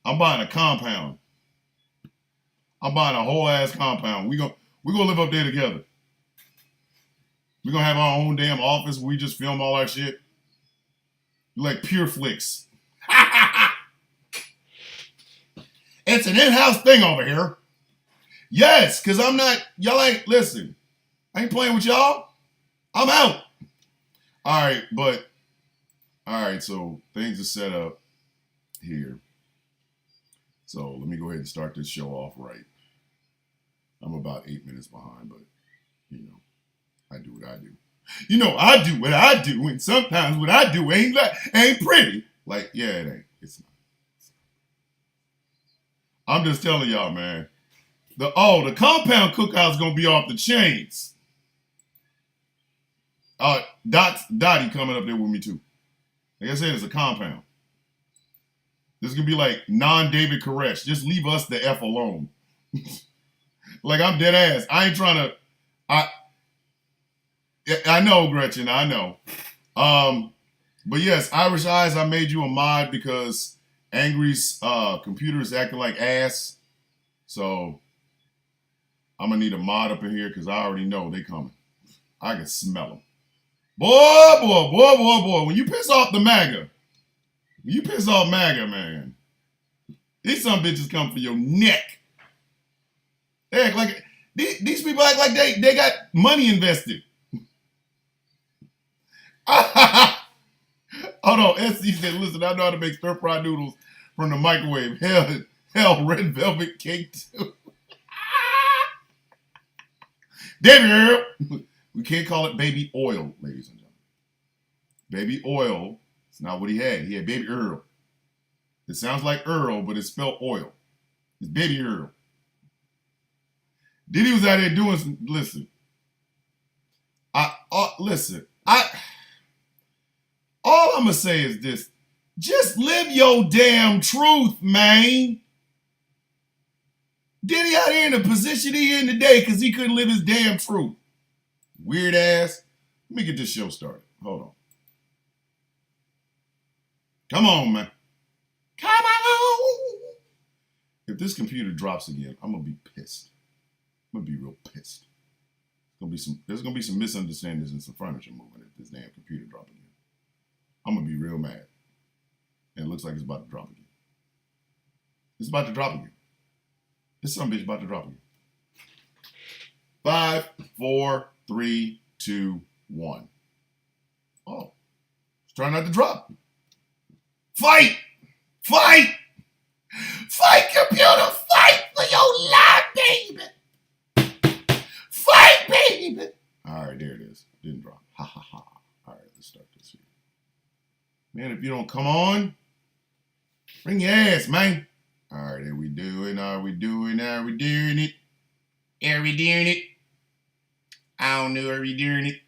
I'm buying a compound. I'm buying a whole ass compound. We gonna live up there together. We gonna have our own damn office where we just film all our shit. Like Pure Flicks. It's an in-house thing over here. Yes, because I'm not, y'all ain't, listen, I ain't playing with y'all. I'm out. All right, so things are set up here. So let me go ahead and start this show off right. I'm about 8 minutes behind, but, I do what I do. I do what I do, and sometimes what I do ain't pretty. Like, yeah, it ain't. It's not. I'm just telling y'all, man. The compound cookout's gonna be off the chains. Dottie coming up there with me too. Like I said, it's a compound. This is gonna be like non-David Koresh. Just leave us the F alone. Like I'm dead ass. I ain't trying to. I know, Gretchen. I know. But yes, Irish Eyes. I made you a mod because Angry's computer is acting like ass. So I'm gonna need a mod up in here because I already know they coming. I can smell them. Boy. When you piss off the MAGA, man, these some bitches come for your neck. They act like these people act like they got money invested. Hold on, SC said, listen, I know how to make stir-fry noodles from the microwave. Hell, red velvet cake too. Baby Earl. We can't call it baby oil, ladies and gentlemen. Baby oil, it's not what he had. He had baby Earl. It sounds like Earl, but it's spelled oil. It's baby Earl. Diddy was out there doing some, listen. All I'm going to say is this. Just live your damn truth, man. Diddy out here in the position he in today because he couldn't live his damn truth. Weird ass. Let me get this show started. Hold on. Come on, man. Come on. If this computer drops again, I'm going to be pissed. I'm going to be real pissed. There's going to be some misunderstandings and some furniture moving if this damn computer drops again. I'm going to be real mad. And it looks like it's about to drop again. It's about to drop again. This some bitch about to drop again. 5, 4, 3, 2, 1. Oh. It's trying not to drop. Fight! Fight! Fight, computer! Fight for your life, baby! Fight, baby! All right, there it is. Didn't drop. Ha, ha, ha. All right, let's start this here. Man, if you don't come on, bring your ass, man. All right, are we doing it? Are we doing it? Are we doing it? I don't know, are we doing it?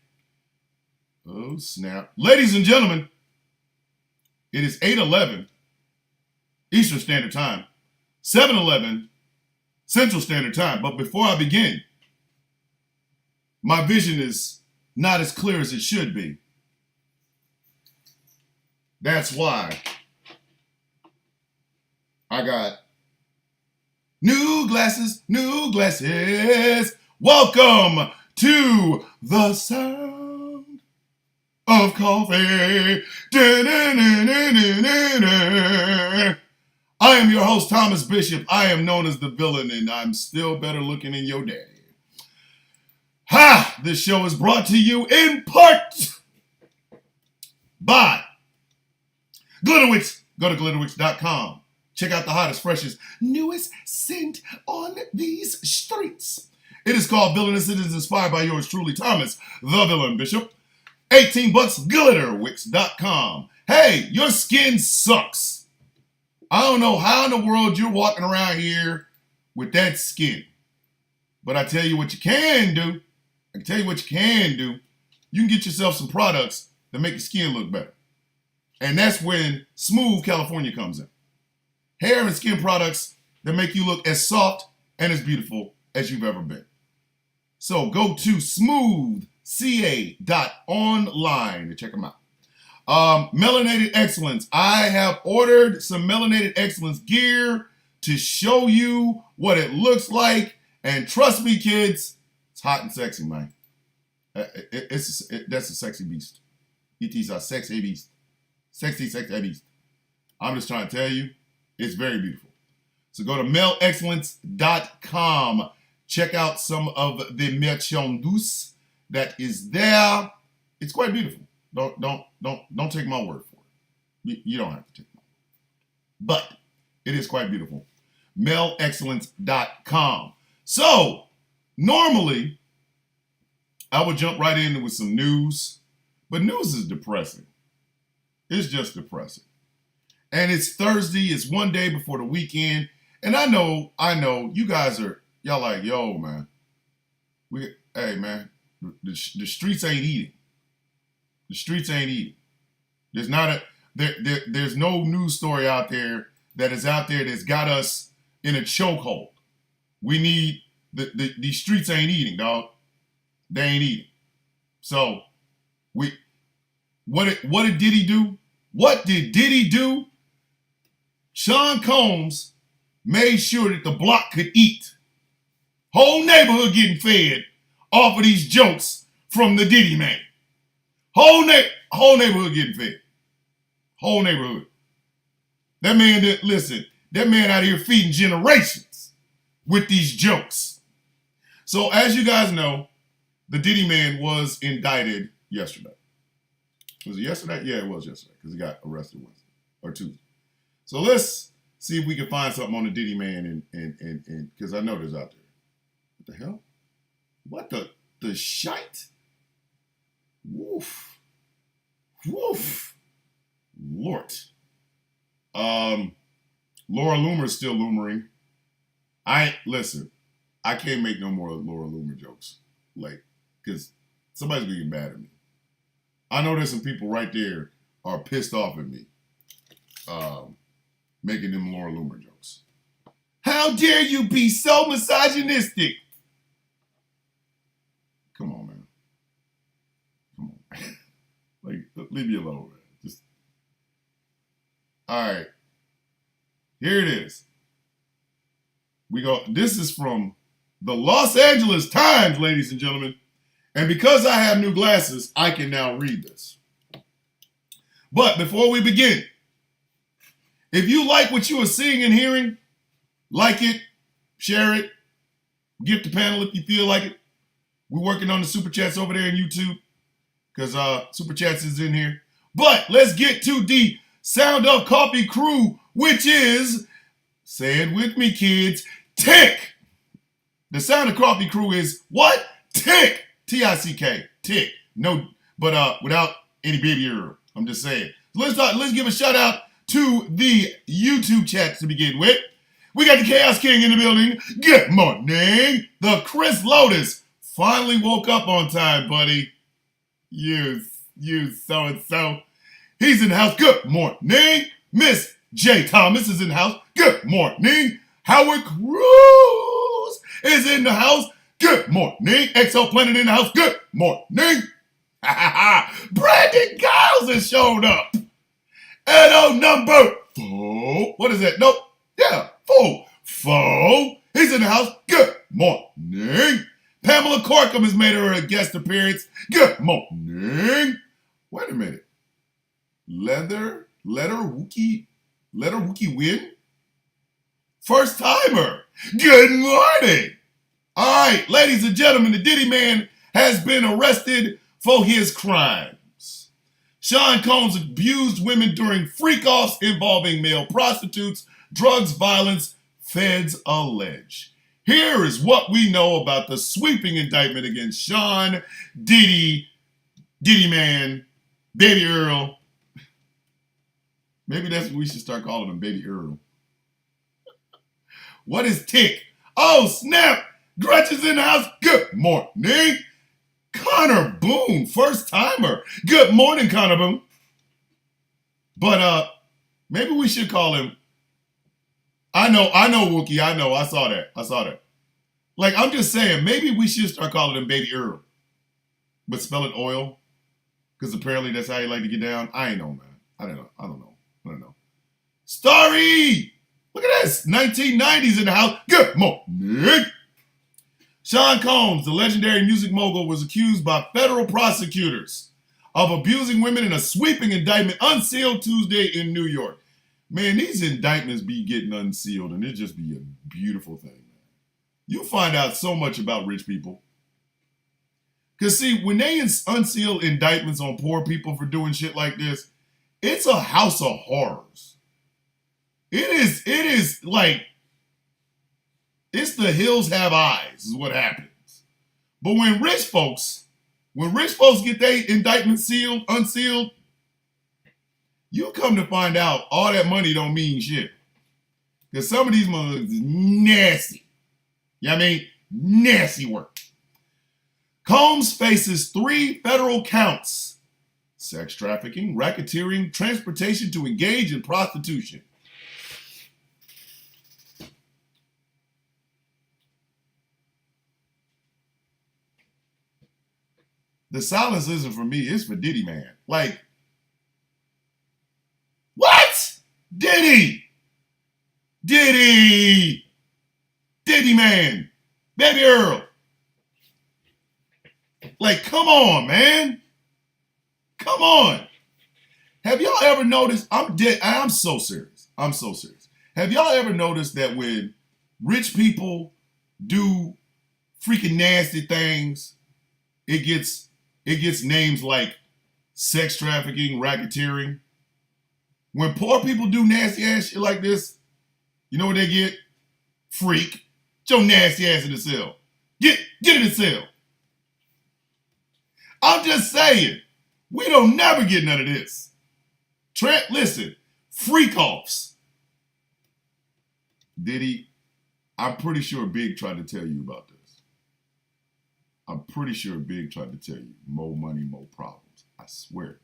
Oh, snap. Ladies and gentlemen, it is 8:11 Eastern Standard Time, 7:11 Central Standard Time. But before I begin, my vision is not as clear as it should be. That's why I got new glasses. Welcome to the sound of coffee. I am your host, Thomas Bishop. I am known as the villain, and I'm still better looking in your day. Ha! This show is brought to you in part by Glitterwix. Go to glitterwix.com. Check out the hottest, freshest, newest scent on these streets. It is called Villainous. It is inspired by yours truly, Thomas, the Villain Bishop. $18, glitterwix.com. Hey, your skin sucks. I don't know how in the world you're walking around here with that skin. But I tell you what you can do. I can tell you what you can do. You can get yourself some products that make your skin look better. And that's when Smooth California comes in. Hair and skin products that make you look as soft and as beautiful as you've ever been. So go to smoothca.online to check them out. Melanated Excellence. I have ordered some Melanated Excellence gear to show you what it looks like. And trust me, kids, it's hot and sexy, man. That's a sexy beast. It is a sexy beast. Sexy beast. I'm just trying to tell you, it's very beautiful. So go to melexcellence.com. Check out some of the merchandise that is there. It's quite beautiful. Don't take my word for it. You don't have to take my word. But it is quite beautiful. melexcellence.com. So normally I would jump right in with some news, but news is depressing. It's just depressing. And it's Thursday. It's one day before the weekend. And I know, you guys y'all like, yo, man. Hey, man, the streets ain't eating. The streets ain't eating. There's no news story out there that's got us in a chokehold. We need, these streets ain't eating, dog. They ain't eating. So, what did Diddy do? What did Diddy do? Sean Combs made sure that the block could eat. Whole neighborhood getting fed off of these jokes from the Diddy man. Whole neighborhood getting fed. Whole neighborhood. That man out here feeding generations with these jokes. So as you guys know, the Diddy man was indicted yesterday. Was it yesterday? Yeah, it was yesterday because he got arrested Wednesday or Tuesday. So let's see if we can find something on the Diddy man and because I know there's out there. What the hell? What the shite? Woof. Woof. Lord. Laura Loomer is still loomering. I can't make no more Laura Loomer jokes. Like, because somebody's gonna get mad at me. I know there's some people right there are pissed off at me. Making them Laura Loomer jokes. How dare you be so misogynistic? Come on, man. Come on. Like, leave me alone, man. Just. All right. Here it is. This is from the Los Angeles Times, ladies and gentlemen. And because I have new glasses, I can now read this. But before we begin, if you like what you are seeing and hearing, like it, share it, gift the panel if you feel like it. We're working on the Super Chats over there on YouTube because Super Chats is in here. But let's get to the Sound of Coffee crew, which is, say it with me, kids, Tick. The Sound of Coffee crew is what? Tick. T-I-C-K. Tick. No, but without any baby Earl. I'm just saying. So let's give a shout out to the YouTube chat to begin with. We got the Chaos King in the building. Good morning. The Chris Lotus finally woke up on time, buddy. You so-and-so. He's in the house. Good morning. Miss J. Thomas is in the house. Good morning. Howard Cruz is in the house. Good morning. Exoplanet in the house. Good morning. Brandon Giles has showed up. And on number 4. What is that? Nope. Yeah, 4. 4. He's in the house. Good morning. Pamela Corkum has made her a guest appearance. Good morning. Wait a minute. Letter Wookie win? First timer. Good morning. All right, ladies and gentlemen, the Diddy man has been arrested for his crimes. Sean Combs abused women during freak-offs involving male prostitutes, drugs, violence, feds allege. Here is what we know about the sweeping indictment against Sean Diddy man, Baby Earl. Maybe that's what we should start calling him, Baby Earl. What is Tick? Oh, snap! Gretch is in the house. Good morning. Connor Boone, first timer. Good morning, Connor Boone. But maybe we should call him. I know, Wookie. I know. I saw that. Like, I'm just saying, maybe we should start calling him Baby Earl. But spell it oil. Because apparently that's how you like to get down. I ain't know, man. I don't know. Starry! Look at this. 1990s in the house. Good morning. Sean Combs, the legendary music mogul, was accused by federal prosecutors of abusing women in a sweeping indictment unsealed Tuesday in New York. Man, these indictments be getting unsealed, and it just be a beautiful thing, man. You find out so much about rich people. Because, see, when they unseal indictments on poor people for doing shit like this, it's a house of horrors. It is like, it's the hills have eyes is what happens. But when rich folks get their indictments unsealed, you come to find out all that money don't mean shit. Because some of these motherfuckers is nasty. You know what I mean? Nasty work. Combs faces 3 federal counts: sex trafficking, racketeering, transportation to engage in prostitution. The silence isn't for me, it's for Diddy, man. Like, what? Diddy, man, Baby Earl. Like, come on, man. Come on. Have y'all ever noticed? I'm so serious. Have y'all ever noticed that when rich people do freaking nasty things, it gets names like sex trafficking, racketeering? When poor people do nasty ass shit like this, you know what they get? Freak. Get your nasty ass in the cell. Get in the cell. I'm just saying, we don't never get none of this. Listen, freak offs. Diddy, I'm pretty sure Big tried to tell you about this. I'm pretty sure Big tried to tell you. More money, more problems. I swear.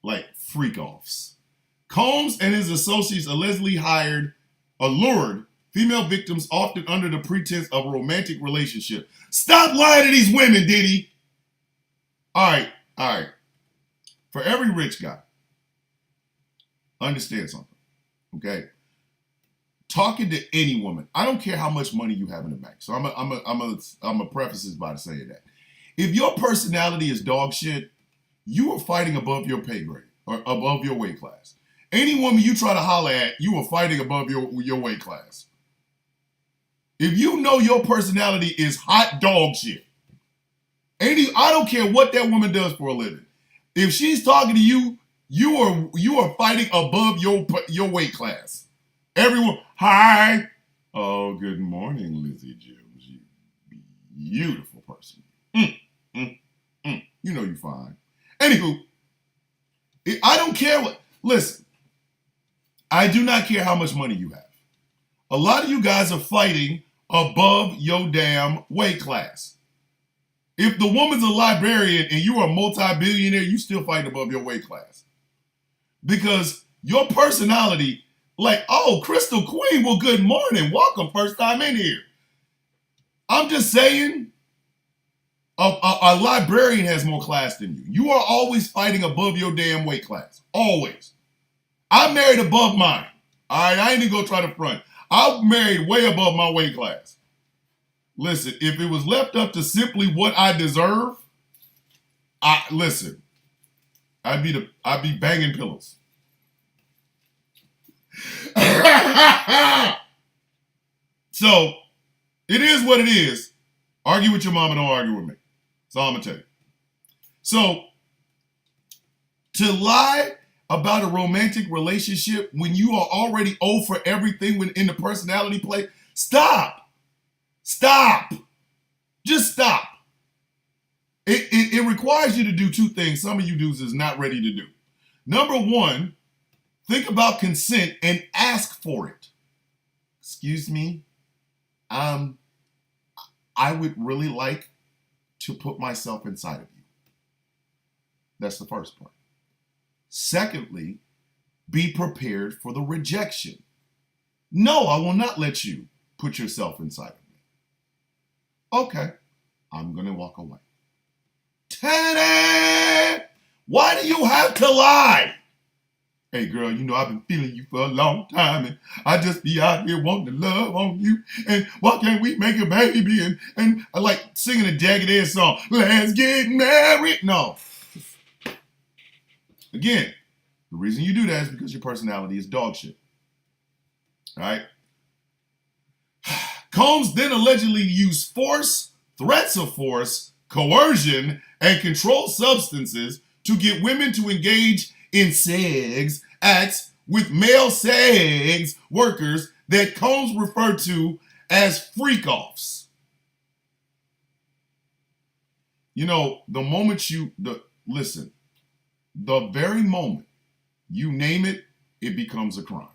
Like freak offs. Combs and his associates allegedly allured female victims often under the pretense of a romantic relationship. Stop lying to these women, Diddy. All right. For every rich guy, understand something, okay? Talking to any woman, I don't care how much money you have in the bank. So I'm a preface this by saying that if your personality is dog shit, you are fighting above your pay grade or above your weight class. Any woman you try to holler at, you are fighting above your weight class. If you know your personality is hot dog shit, I don't care what that woman does for a living. If she's talking to you, you are fighting above your weight class. Everyone, hi. Oh, good morning, Lizzie Jones. You beautiful person. You know you're fine. Anywho, I don't care what. Listen, I do not care how much money you have. A lot of you guys are fighting above your damn weight class. If the woman's a librarian and you are a multi-billionaire, you still fighting above your weight class. Because your personality, like, oh, Crystal Queen, well, good morning. Welcome, first time in here. I'm just saying, a librarian has more class than you. You are always fighting above your damn weight class. Always. I married above mine. All right, I ain't even gonna try to front. I'm married way above my weight class. Listen, if it was left up to simply what I deserve, I'd be banging pillows. So it is what it is. Argue with your mama, don't argue with me. That's all I'm gonna tell you. So to lie about a romantic relationship when you are already O for everything when in the personality play, stop. Just stop. It requires you to do 2 things some of you dudes is not ready to do. Number 1, think about consent and ask for it. Excuse me, I would really like to put myself inside of you. That's the first part. Secondly, be prepared for the rejection. No, I will not let you put yourself inside of me. Okay, I'm going to walk away. Teddy, why do you have to lie? Hey, girl, you know I've been feeling you for a long time, and I just be out here wanting to love on you, and why can't we make a baby? And I like singing a Jagged Edge song, let's get married. No. Again, the reason you do that is because your personality is dog shit. All right? Combs then allegedly used force, threats of force, coercion, and controlled substances to get women to engage in sex acts with male sex workers that Combs referred to as freak-offs. You know, the moment listen, the very moment you name it, it becomes a crime.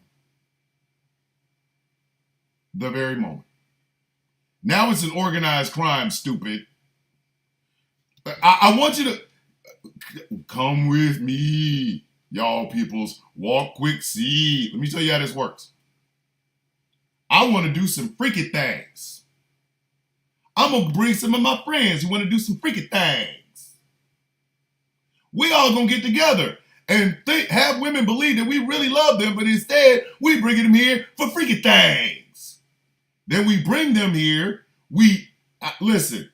The very moment. Now it's an organized crime, stupid. I want you to come with me, y'all peoples. Walk quick, see. Let me tell you how this works. I want to do some freaky things. I'm going to bring some of my friends who want to do some freaky things. We all going to get together and have women believe that we really love them, but instead we bring them here for freaky things. Then we bring them here. Listen.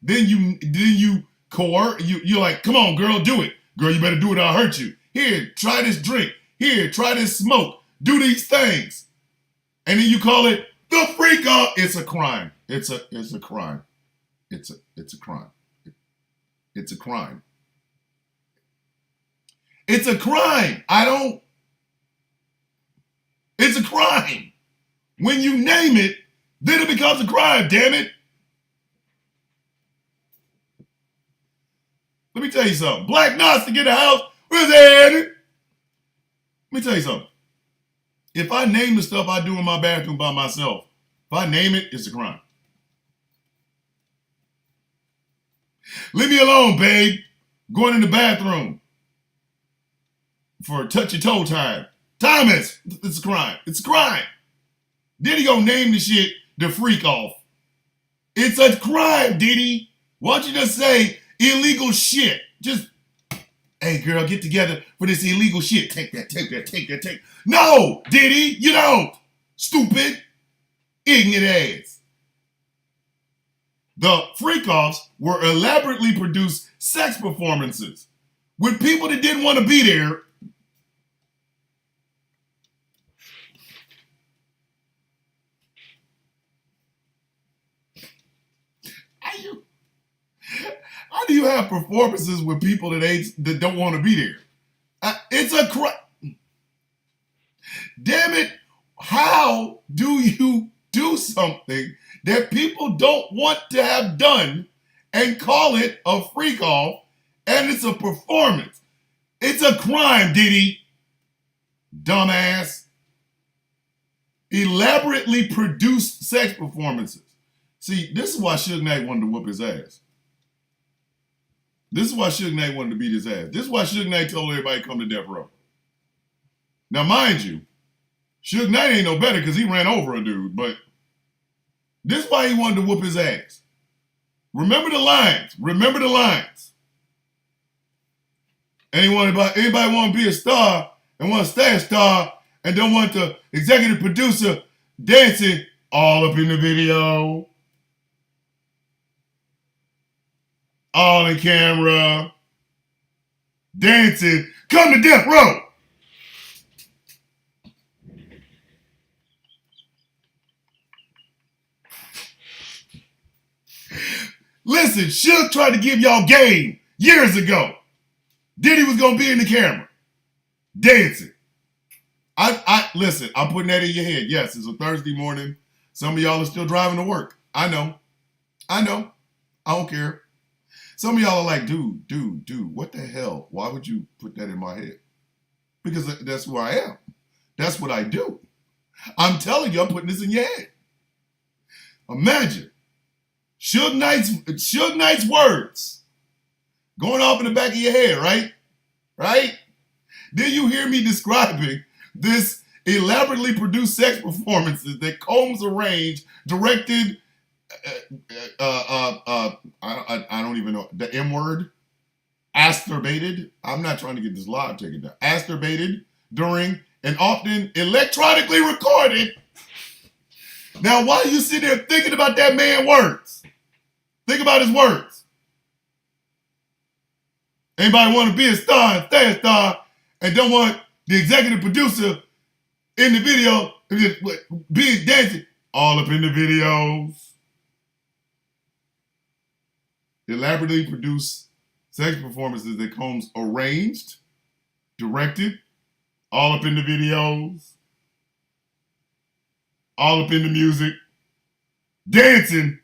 Then you coerce. You're like, come on, girl, do it. Girl, you better do it or I'll hurt you. Here, try this drink. Here, try this smoke. Do these things. And then you call it the freak off. It's a crime. It's a crime. It's a crime. It's a crime. It's a crime. It's a crime. When you name it, then it becomes a crime, damn it. Let me tell you something. Black Gnostic in the house. Where's that? Let me tell you something. If I name the stuff I do in my bathroom by myself, if I name it, it's a crime. Leave me alone, babe. Going in the bathroom for touch your toe time. Thomas, it's a crime. It's a crime. Diddy gonna name the shit the freak off. It's a crime, Diddy. Why don't you just say illegal shit? Just, hey girl, get together for this illegal shit. Take that. No, Diddy, you don't. Stupid, ignorant ass. The freak-offs were elaborately produced sex performances with people that didn't want to be there. How do you have performances with people that don't want to be there? It's a crime. Damn it. How do you do something that people don't want to have done and call it a freak off and it's a performance? It's a crime, Diddy. Dumbass. Elaborately produced sex performances. See, this is why Suge Knight wanted to whoop his ass. This is why Suge Knight wanted to beat his ass. This is why Suge Knight told everybody to come to death row. Now, mind you, Suge Knight ain't no better because he ran over a dude, but this is why he wanted to whoop his ass. Remember the lines. Remember the lines. Anybody want to be a star and want to stay a star and don't want the executive producer dancing all up in the video, all in camera, dancing, come to death row. Listen, Suge tried to give y'all game years ago. Diddy was going to be in the camera, dancing. Listen, I'm putting that in your head. Yes, it's a Thursday morning. Some of y'all are still driving to work. I know. I don't care. Some of y'all are like, dude, what the hell? Why would you put that in my head? Because that's who I am. That's what I do. I'm telling you, I'm putting this in your head. Imagine Suge Knight's words going off in the back of your head, right? Right? Then you hear me describing this elaborately produced sex performances that Combs arranged, directed, I don't even know the M word. Asturbated. I'm not trying to get this live taken down. Asturbated during and often electronically recorded. Now, why are you sitting there thinking about that man's words? Think about his words. Anybody want to be a star and stay a star and don't want the executive producer in the video being dancing all up in the videos? Elaborately produced sex performances that Combs arranged, directed, all up in the videos, all up in the music, dancing,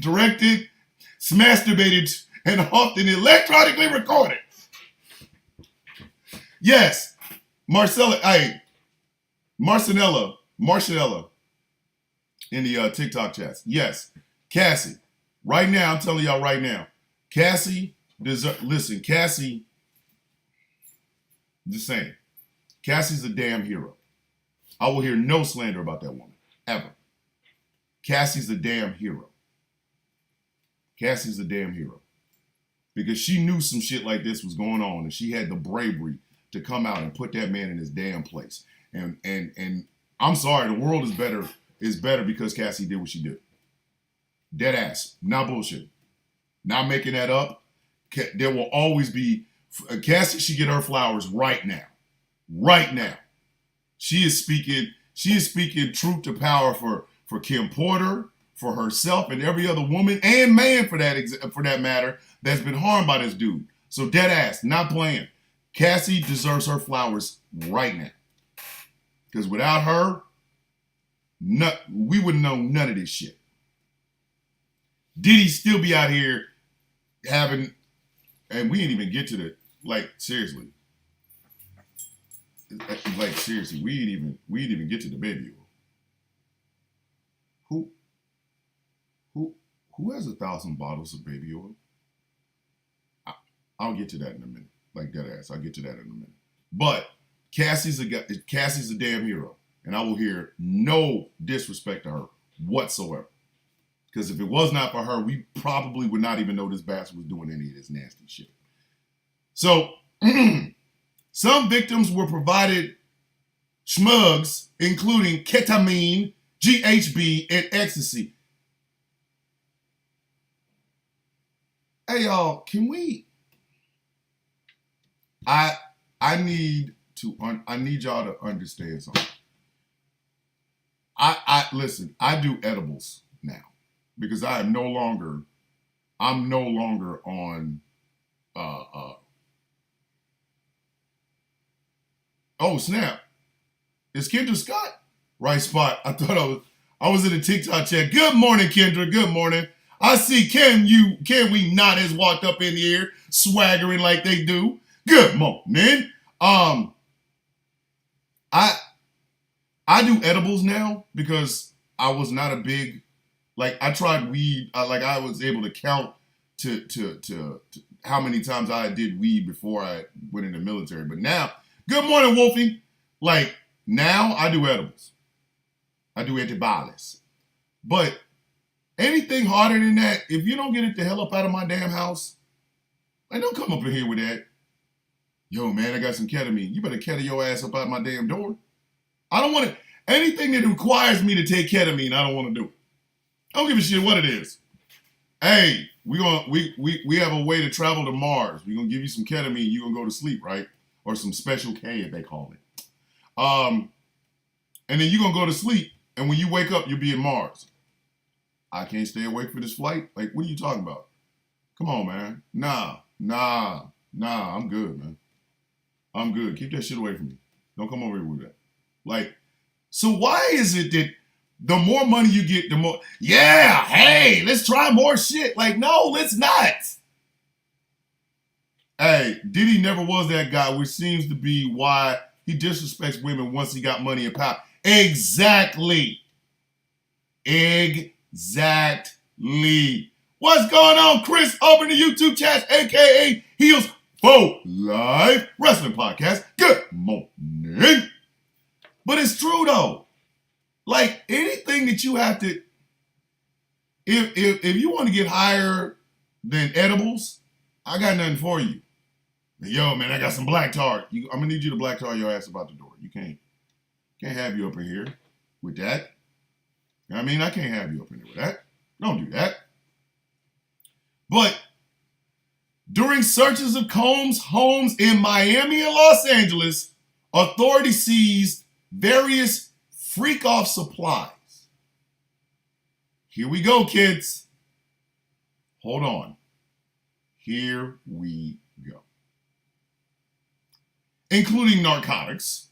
directed, masturbated, and often electronically recorded. Yes, Marcella in the TikTok chats. Yes, Cassie. Right now, I'm telling y'all right now, Cassie listen, Cassie, just saying, Cassie's a damn hero. I will hear no slander about that woman, ever. Cassie's a damn hero. Cassie's a damn hero. Because she knew some shit like this was going on, and she had the bravery to come out and put that man in his damn place. And I'm sorry, the world is better because Cassie did what she did. Dead ass. Not bullshit. Not making that up. There will always be, Cassie should get her flowers right now. Right now. She is speaking truth to power for Kim Porter, for herself and every other woman and man for that matter that's been harmed by this dude. So dead ass, not playing. Cassie deserves her flowers right now. Because without her, we wouldn't know none of this shit. Diddy still be out here having, and we didn't even get to the, like, seriously. Like, seriously, we didn't even get to the baby oil. Who has 1,000 bottles of baby oil? I'll get to that in a minute. Like dead ass. I'll get to that in a minute. But Cassie's a damn hero. And I will hear no disrespect to her whatsoever. Because if it was not for her, we probably would not even know this bastard was doing any of this nasty shit. So, some victims were provided schmugs, including ketamine, GHB, and ecstasy. Hey, y'all, can we... I need y'all to understand something. Listen, I do edibles now because I'm no longer on oh snap. It's Kendra Scott. Right spot. I thought I was in the TikTok chat. Good morning, Kendra. Good morning. I see Can We Not has walked up in here swaggering like they do. Good morning. I do edibles now because I was not a big, like, I tried weed. I was able to count to how many times I did weed before I went in the military. But now, good morning, Wolfie. Like, now I do edibles. I do antibiotics. But anything harder than that, if you don't get it the hell up out of my damn house, like, don't come up in here with that. Yo, man, I got some ketamine. You better kettle your ass up out my damn door. I don't want to, anything that requires me to take ketamine, I don't want to do it. I don't give a shit what it is. Hey, we have a way to travel to Mars. We're going to give you some ketamine. You're going to go to sleep, right? Or some special K, if they call it. And then you're going to go to sleep. And when you wake up, you'll be in Mars. I can't stay awake for this flight? Like, what are you talking about? Come on, man. Nah, I'm good, man. I'm good. Keep that shit away from me. Don't come over here with that. Like, so why is it that the more money you get, the more, yeah, hey, let's try more shit. Like, no, let's not. Hey, Diddy never was that guy, which seems to be why he disrespects women once he got money and power. Exactly. What's going on, Chris? Open the YouTube chat, a.k.a. Heels for Life Wrestling Podcast. Good morning. But it's true, though. Like, anything that you have to, if you want to get higher than edibles, I got nothing for you. Yo, man, I got some black tar. I'm gonna need you to black tar your ass about the door. You can't have you up in here with that. I mean, I can't have you up in here with that. Don't do that. But during searches of Combs' homes in Miami and Los Angeles, authorities seized various freak-off supplies. Here we go, kids. Hold on. Here we go. Including narcotics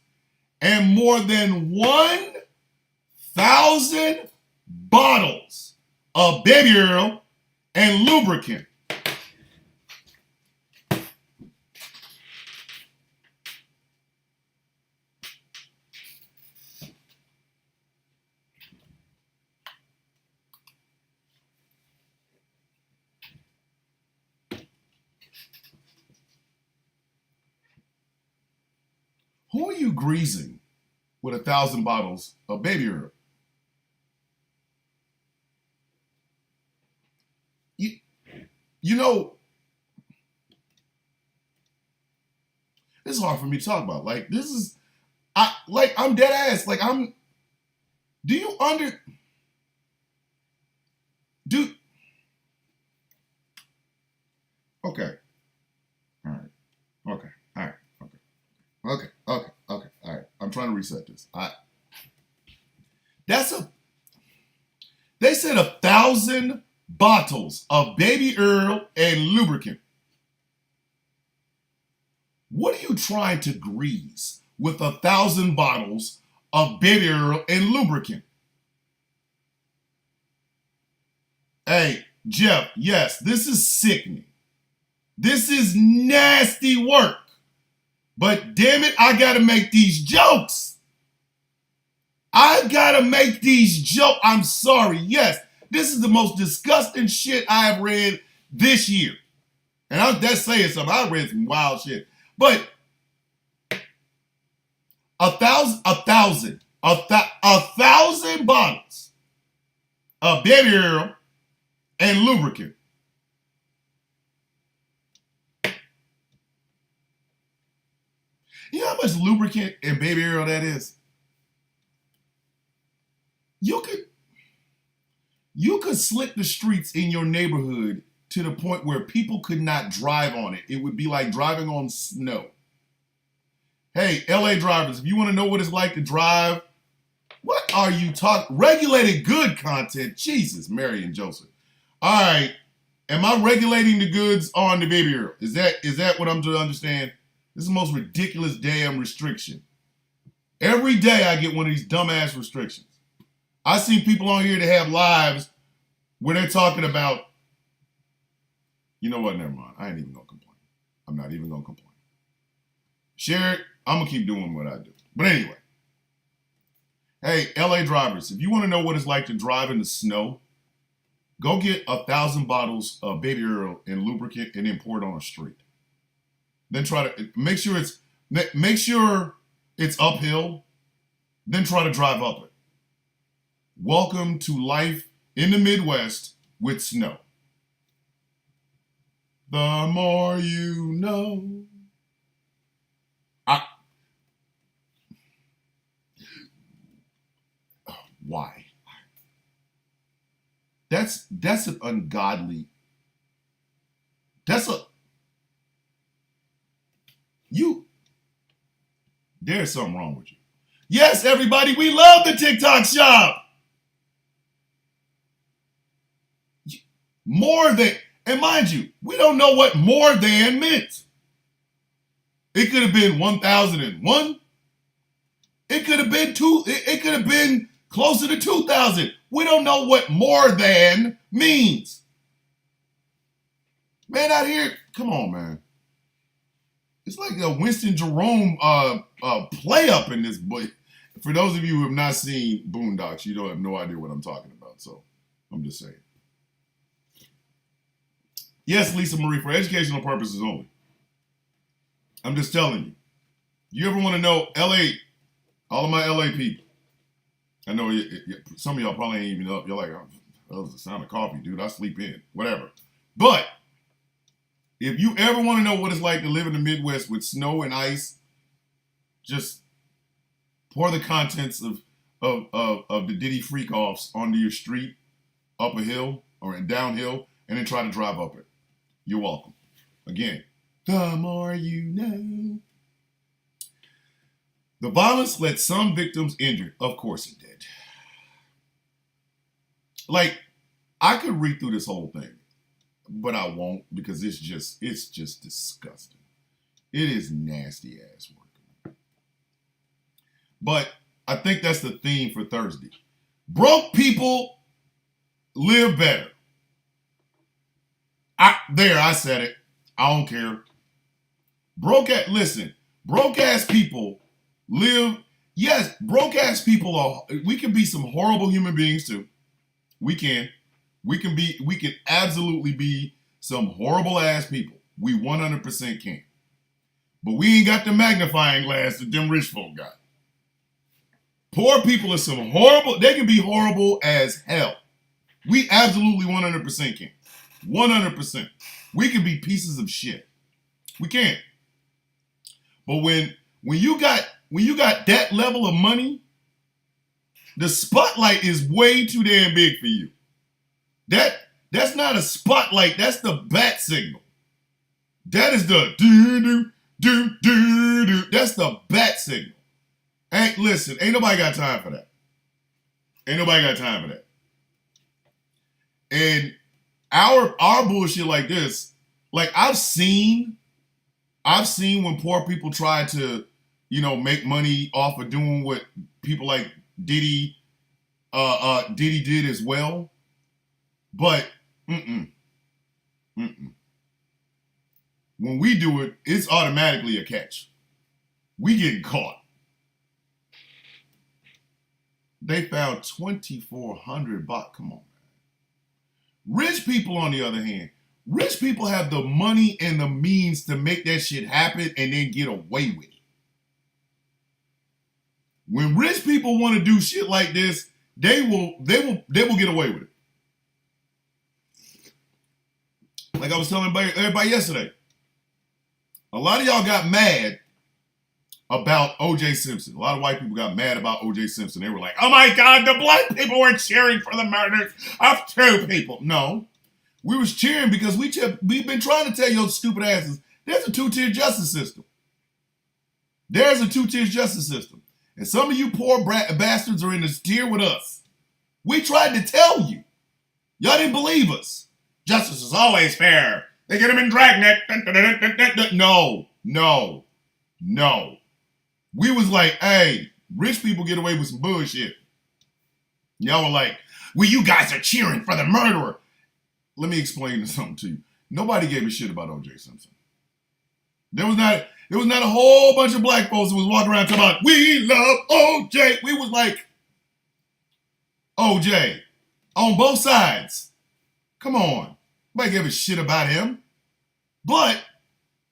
and more than 1,000 bottles of baby oil and lubricant. Who are you greasing with 1,000 bottles of baby oil? You know, it's hard for me to talk about. Like, this is, I'm dead ass. Like, do you okay. All right. Okay. All right. Okay. All right. I'm trying to reset this. They said 1,000 bottles of baby oil and lubricant. What are you trying to grease with 1,000 bottles of baby oil and lubricant? Hey, Jeff, yes, this is sickening. This is nasty work. But damn it, I gotta make these jokes. I gotta make these jokes. I'm sorry, yes. This is the most disgusting shit I have read this year. And that's saying something. I read some wild shit. But 1,000 bottles of baby oil and lubricant. You know how much lubricant and baby oil that is? You could slick the streets in your neighborhood to the point where people could not drive on it. It would be like driving on snow. Hey, LA drivers, if you want to know what it's like to drive, what are you talking? Regulated good content. Jesus, Mary and Joseph. All right. Am I regulating the goods on the baby oil? Is that what I'm to understand? This is the most ridiculous damn restriction. Every day I get one of these dumbass restrictions. I see people on here that have lives where they're talking about, you know what, never mind. I ain't even going to complain. I'm not even going to complain. Share it. I'm going to keep doing what I do. But anyway. Hey, LA drivers, if you want to know what it's like to drive in the snow, go get 1,000 bottles of baby oil and lubricant and then pour it on a street. Then try to make sure it's uphill. Then try to drive up it. Welcome to life in the Midwest with snow. The more you know. Why? That's an ungodly. There's something wrong with you. Yes, everybody, we love the TikTok shop. More than, and mind you, we don't know what more than meant. It could have been 1,001. It could have been it could have been closer to 2,000. We don't know what more than means. Man, out here, come on, man. It's like a Winston Jerome play up in this book. For those of you who have not seen Boondocks, you don't have no idea what I'm talking about. So I'm just saying. Yes, Lisa Marie, for educational purposes only. I'm just telling you. You ever want to know LA, all of my LA people? I know some of y'all probably ain't even up. You're like, That was the sound of coffee, dude. I sleep in. Whatever. But if you ever want to know what it's like to live in the Midwest with snow and ice, just pour the contents of the Diddy freak-offs onto your street, up a hill or downhill, and then try to drive up it. You're welcome. Again, the more you know. The violence led some victims injured. Of course it did. Like, I could read through this whole thing, but I won't because it's just disgusting. It is nasty ass work. But I think that's the theme for Thursday. Broke people live better. I said it. I don't care. Broke ass people live. Yes, broke ass people are. We can be some horrible human beings too. We can absolutely be some horrible ass people. We 100% can. But we ain't got the magnifying glass that them rich folk got. Poor people are some horrible. They can be horrible as hell. We absolutely 100% can. 100%. We can be pieces of shit. We can. But when you got that level of money, the spotlight is way too damn big for you. That's not a spotlight. That's the bat signal. That is the do. That's the bat signal. Ain't nobody got time for that. Ain't nobody got time for that. And our bullshit like this, like I've seen when poor people try to, make money off of doing what people like Diddy did as well. But when we do it, it's automatically a catch. We get caught. They found $2,400. Come on, man. Rich people, on the other hand, rich people have the money and the means to make that shit happen and then get away with it. When rich people want to do shit like this, they will get away with it. Like I was telling everybody yesterday, a lot of y'all got mad about O.J. Simpson. A lot of white people got mad about O.J. Simpson. They were like, oh my God, the black people were cheering for the murders of two people. No, we was cheering because we've been trying to tell your stupid asses, there's a two-tier justice system. There's a two-tier justice system. And some of you poor bastards are in this tier with us. We tried to tell you. Y'all didn't believe us. Justice is always fair. They get him in dragnet. No. We was like, hey, rich people get away with some bullshit. Y'all were like, well, you guys are cheering for the murderer. Let me explain something to you. Nobody gave a shit about O.J. Simpson. There was not a whole bunch of black folks that was walking around talking about, we love O.J. We was like, O.J. on both sides. Come on. Nobody gave a shit about him. But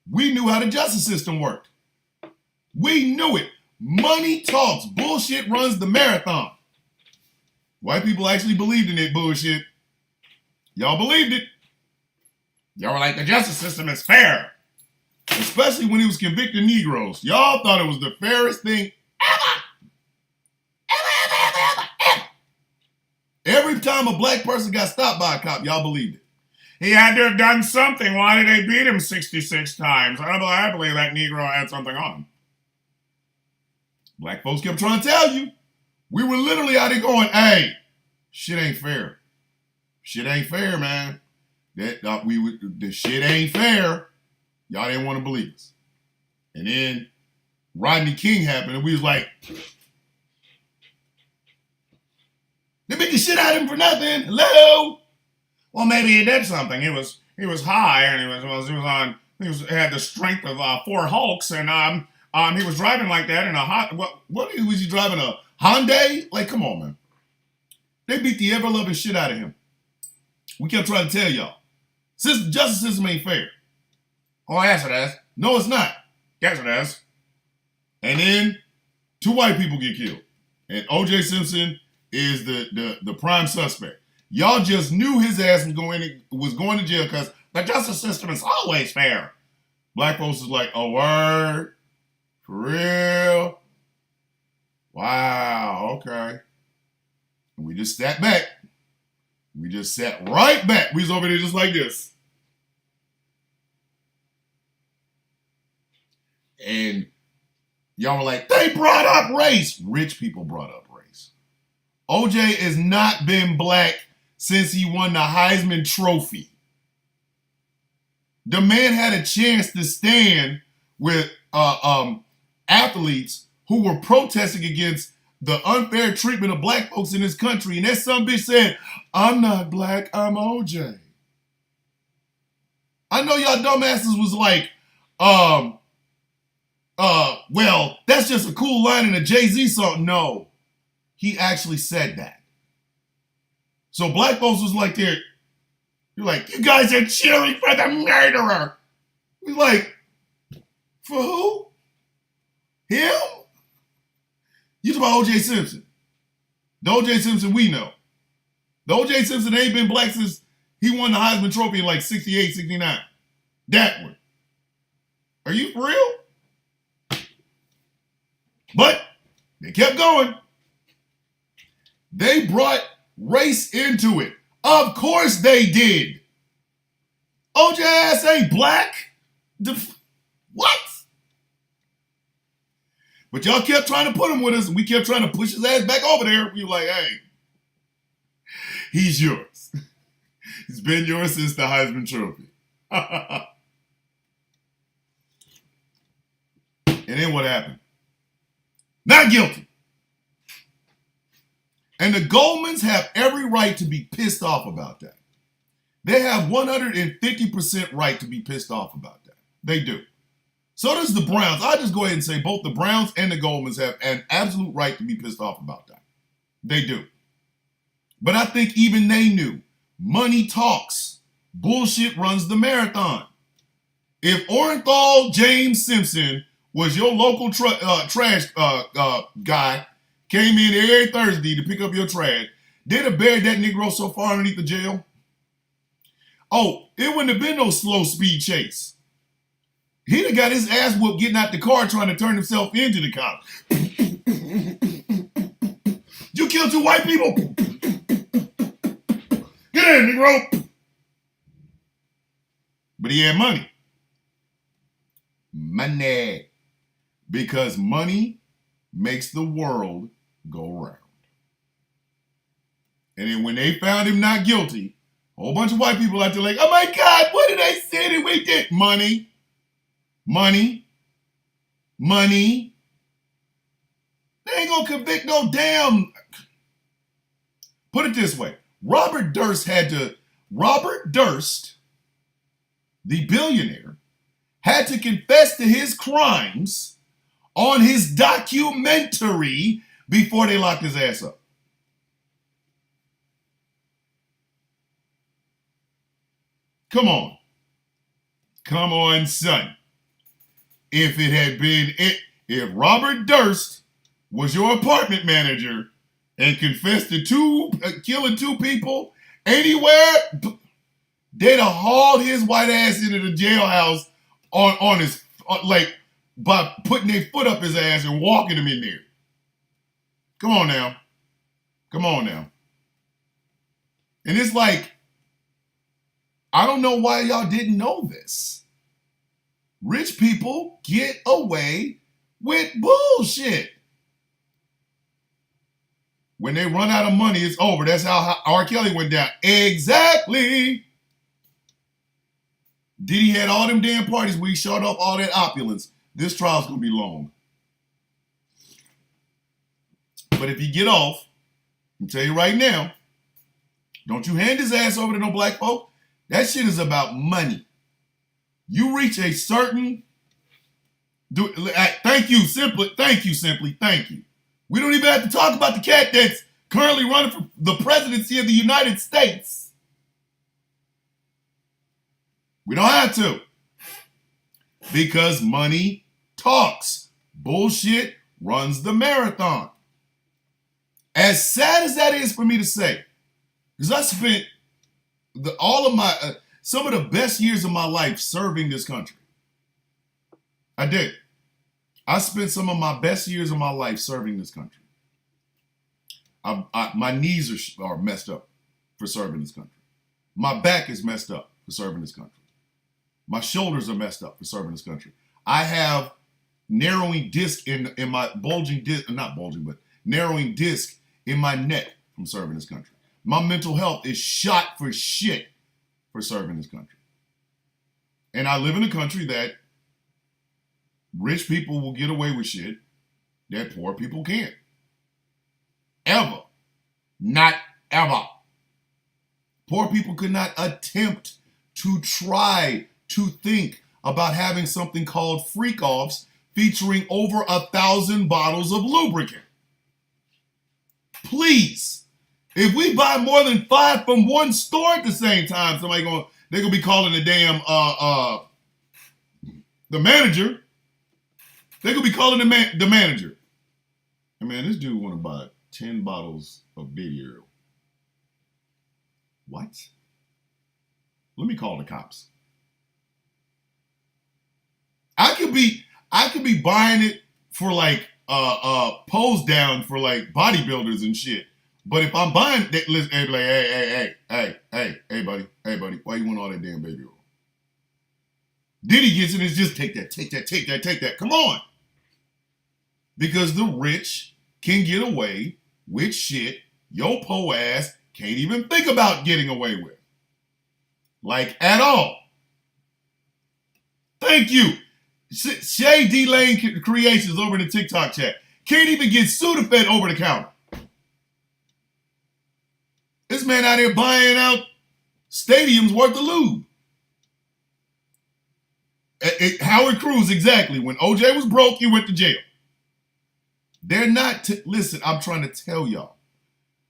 we knew how the justice system worked. We knew it. Money talks. Bullshit runs the marathon. White people actually believed in that bullshit. Y'all believed it. Y'all were like, the justice system is fair. Especially when he was convicting Negroes. Y'all thought it was the fairest thing ever. Ever. Every time a black person got stopped by a cop, y'all believed it. He had to have done something. Why did they beat him 66 times? I believe that Negro had something on him. Black folks kept trying to tell you. We were literally out there going, hey, shit ain't fair. Shit ain't fair, man. The shit ain't fair. Y'all didn't want to believe us. And then Rodney King happened, and we was like, they beat the shit out of him for nothing. Hello? Well, maybe he did something. He was high, and he had the strength of 4 Hulks, and he was driving like that in a what was he driving, a Hyundai? Like, come on, man. They beat the ever-loving shit out of him. We kept trying to tell y'all. The justice system ain't fair. Oh, yes, it is. No, it's not. Yes, it is. And then 2 white people get killed. And O.J. Simpson is the prime suspect. Y'all just knew his ass was going to jail because the justice system is always fair. Black folks is like, oh, word? For real? Wow, okay. And we just sat back. We just sat right back. We was over there just like this. And y'all were like, they brought up race. Rich people brought up race. OJ has not been black since he won the Heisman Trophy. The man had a chance to stand with athletes who were protesting against the unfair treatment of black folks in this country. And that some bitch said, I'm not black, I'm OJ. I know y'all dumbasses was like, well, that's just a cool line in a Jay-Z song. No, he actually said that. So black folks was like, you're like, you guys are cheering for the murderer. We're like, for who? Him? You talking about O.J. Simpson. The O.J. Simpson we know. The O.J. Simpson ain't been black since he won the Heisman Trophy in like 68, 69. That one. Are you for real? But they kept going. They brought race into it. Of course they did. OJ ass ain't black. What? But y'all kept trying to put him with us, and we kept trying to push his ass back over there. We were like, hey, he's yours. He's been yours since the Heisman Trophy. And then what happened? Not guilty. And the Goldmans have every right to be pissed off about that. They have 150% right to be pissed off about that. They do. So does the Browns. I'll just go ahead and say both the Browns and the Goldmans have an absolute right to be pissed off about that. They do. But I think even they knew money talks. Bullshit runs the marathon. If Orenthal James Simpson was your local trash guy, came in every Thursday to pick up your trash, they'd have buried that Negro so far underneath the jail. Oh, it wouldn't have been no slow speed chase. He'd have got his ass whooped getting out the car trying to turn himself into the cops. You killed 2 white people? Get in, Negro. But he had money. Money. Because money makes the world go round. And then when they found him not guilty, a whole bunch of white people out there like, oh my God, what did I say that we did? Money. Money. Money. They ain't gonna convict no damn. Put it this way. Robert Durst, the billionaire, had to confess to his crimes on his documentary before they locked his ass up. Come on. Come on, son. If it had been if Robert Durst was your apartment manager and confessed to killing 2 people anywhere, they'd have hauled his white ass into the jailhouse on his like by putting their foot up his ass and walking him in there. Come on now. Come on now. And it's like, I don't know why y'all didn't know this. Rich people get away with bullshit. When they run out of money, it's over. That's how R. Kelly went down. Exactly. Diddy had all them damn parties where he showed off all that opulence. This trial's going to be long. But if you get off, I'll tell you right now, don't you hand his ass over to no black folk. That shit is about money. You reach a certain... Thank you, simply. We don't even have to talk about the cat that's currently running for the presidency of the United States. We don't have to. Because money talks. Bullshit runs the marathon. As sad as that is for me to say, Because I spent all of my some of the best years of my life serving this country. I did. I spent some of my best years of my life serving this country. My knees are messed up for serving this country. My back is messed up for serving this country. My shoulders are messed up for serving this country. I have narrowing disc in my bulging disc, not bulging, but narrowing disc in my neck from serving this country. My mental health is shot for shit for serving this country. And I live in a country that rich people will get away with shit that poor people can't. Ever. Not ever. Poor people could not attempt to try to think about having something called freak-offs featuring over 1,000 bottles of lubricant. Please, if we buy more than 5 from one store at the same time, they're gonna be calling the damn the manager. They're gonna be calling the manager. And man, this dude wanna buy 10 bottles of Baby Earl. What? Let me call the cops. I could be buying it for like pose down for like bodybuilders and shit. But if I'm buying that, listen, hey, buddy, why you want all that damn Baby Oil? Diddy gets it and it's just take that. Come on. Because the rich can get away with shit your po ass can't even think about getting away with. Like at all. Thank you. Shay D. Lane Creations over in the TikTok chat. Can't even get Sudafed over the counter. This man out here buying out stadiums worth of lube. Howard Cruz, exactly. When OJ was broke, he went to jail. They're not, listen, I'm trying to tell y'all.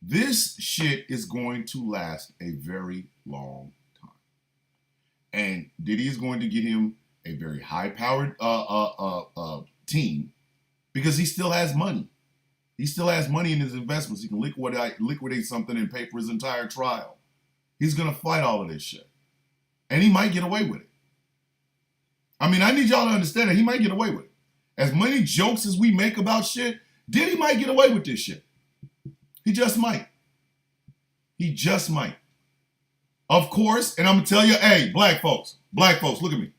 This shit is going to last a very long time. And Diddy is going to get him a very high-powered team because he still has money. He still has money in his investments. He can liquidate something and pay for his entire trial. He's going to fight all of this shit. And he might get away with it. I mean, I need y'all to understand that he might get away with it. As many jokes as we make about shit, Diddy might get away with this shit. He just might. He just might. Of course, and I'm going to tell you, hey, black folks, look at me.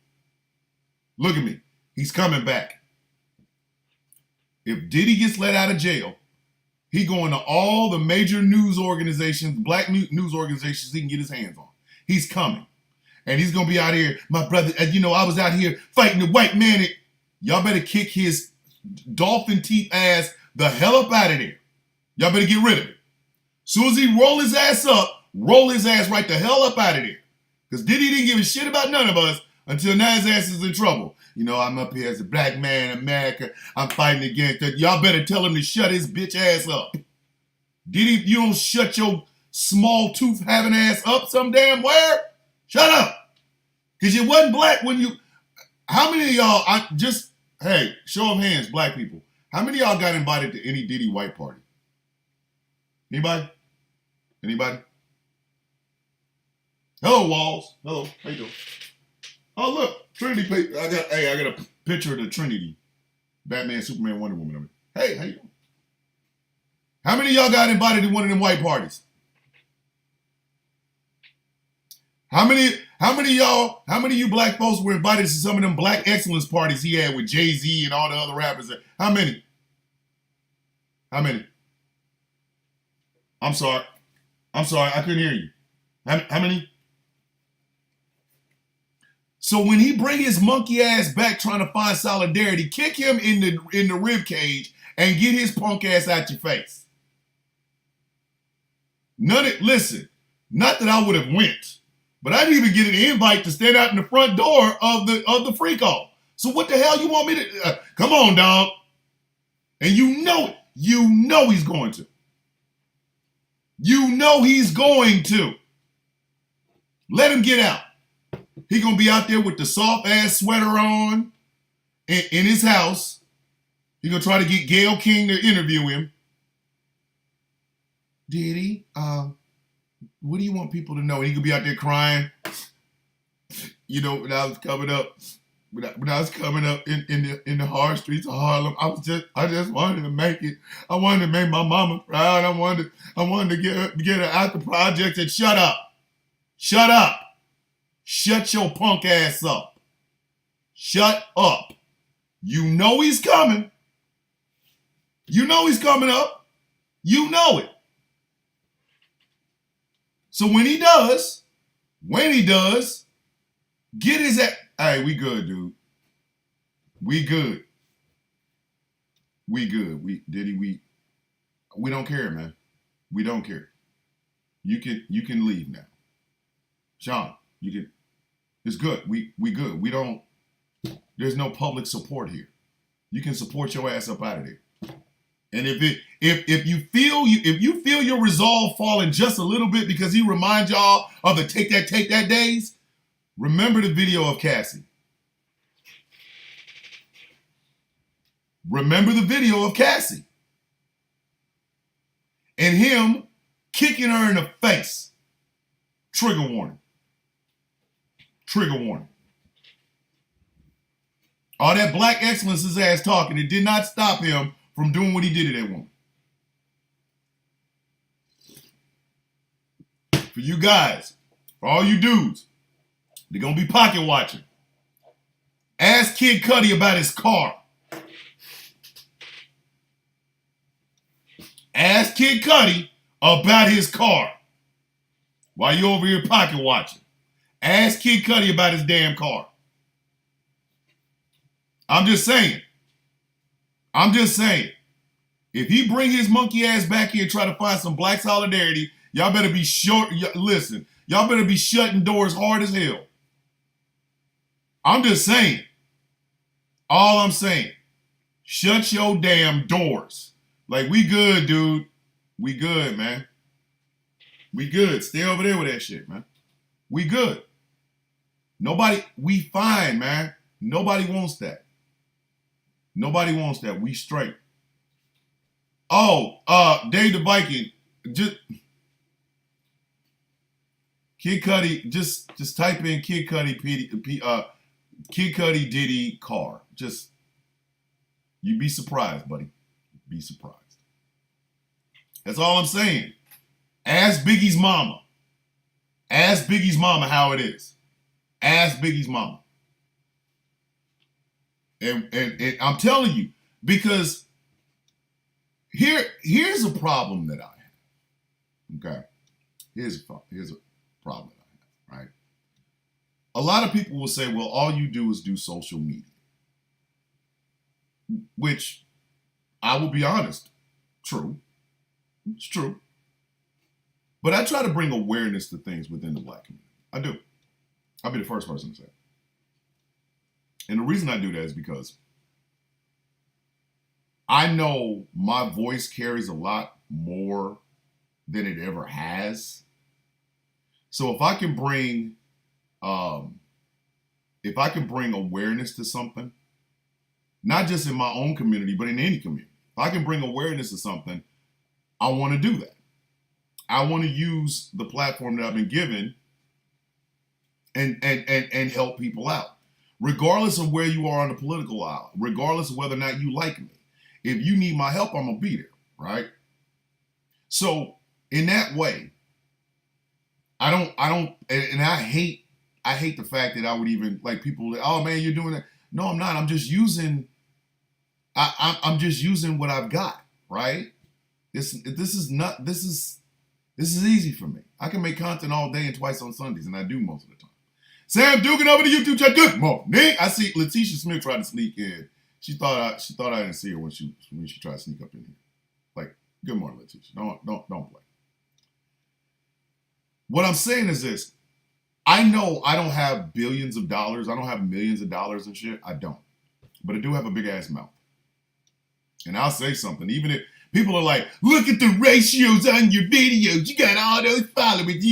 Look at me. He's coming back. If Diddy gets let out of jail, he going to all the major news organizations, black news organizations he can get his hands on. He's coming. And he's going to be out here, my brother, I was out here fighting the white man. Y'all better kick his dolphin teeth ass the hell up out of there. Y'all better get rid of it. Soon as he roll his ass right the hell up out of there. Because Diddy didn't give a shit about none of us until now his ass is in trouble. I'm up here as a black man in America. I'm fighting against that. Y'all better tell him to shut his bitch ass up. Diddy, you don't shut your small tooth having ass up some damn where? Shut up. Because you wasn't black when you... How many of y'all... Hey, show of hands, black people. How many of y'all got invited to any Diddy white party? Anybody? Hello, Walls. Hello. How you doing? Oh, look. Trinity. I got a picture of the Trinity. Batman, Superman, Wonder Woman. Hey, how you doing? How many of y'all got invited to one of them white parties? How many of you black folks were invited to some of them black excellence parties he had with Jay-Z and all the other rappers? How many? I'm sorry, I couldn't hear you. How many? So when he bring his monkey ass back trying to find solidarity, kick him in the rib cage and get his punk ass out your face. Listen, not that I would have went. But I didn't even get an invite to stand out in the front door of the freak off. So what the hell you want me to... come on, dog. And you know it. You know he's going to. You know he's going to. Let him get out. He going to be out there with the soft-ass sweater on in his house. He going to try to get Gayle King to interview him. Diddy, What do you want people to know? And he could be out there crying. You know, when I was coming up, when I was coming up in the hard streets of Harlem, I just wanted to make it. I wanted to make my mama proud. I wanted to get her out the project. And shut up, shut your punk ass up, shut up. You know he's coming. You know he's coming up. You know it. So when he does, get his ass. Hey, we good, dude. We good. We don't care, man. We don't care. You can leave now. Sean, you can. It's good. We good. We don't. There's no public support here. You can support your ass up out of there. And if you feel your resolve falling just a little bit because he reminds y'all of the take that days, remember the video of Cassie. Remember the video of Cassie and him kicking her in the face. Trigger warning. Trigger warning. All that black excellence his ass talking, it did not stop him from doing what he did to that woman. For you guys, for all you dudes, they're going to be pocket watching. Ask Kid Cudi about his car. Ask Kid Cudi about his car. While you over here pocket watching. Ask Kid Cudi about his damn car. I'm just saying. If he bring his monkey ass back here and try to find some black solidarity, y'all better be short. Listen, y'all better be shutting doors hard as hell. I'm just saying. All I'm saying. Shut your damn doors. Like, we good, dude. We good, man. We good. Stay over there with that shit, man. We good. We fine, man. Nobody wants that. Nobody wants that. We straight. Oh, Dave the Viking. Just Kid Cudi. Just type in Kid Cudi. Kid Cudi Diddy car. Just you'd be surprised, buddy. Be surprised. That's all I'm saying. Ask Biggie's mama. Ask Biggie's mama how it is. Ask Biggie's mama. And I'm telling you, because here's a problem that I have. Okay? Here's a problem that I have, right? A lot of people will say, well, all you do is do social media. Which, I will be honest, true. It's true. But I try to bring awareness to things within the black community. I do. I'll be the first person to say it. And the reason I do that is because I know my voice carries a lot more than it ever has. So if I can bring awareness to something, not just in my own community, but in any community, if I can bring awareness to something, I want to do that. I want to use the platform that I've been given and help people out. Regardless of where you are on the political aisle, regardless of whether or not you like me. If you need my help, I'm going to be there, right? So in that way, I hate the fact that I would even like people, oh man, you're doing that. No, I'm not. I'm just using what I've got, right? This is easy for me. I can make content all day and twice on Sundays, and I do most of the time. Sam Dugan over the YouTube chat. Good morning. I see Letitia Smith tried to sneak in. She thought I didn't see her when she tried to sneak up in here. Like, good morning, Letitia. Don't play. What I'm saying is this. I know I don't have billions of dollars. I don't have millions of dollars and shit. I don't. But I do have a big ass mouth. And I'll say something. Even if people are like, look at the ratios on your videos. You got all those followers.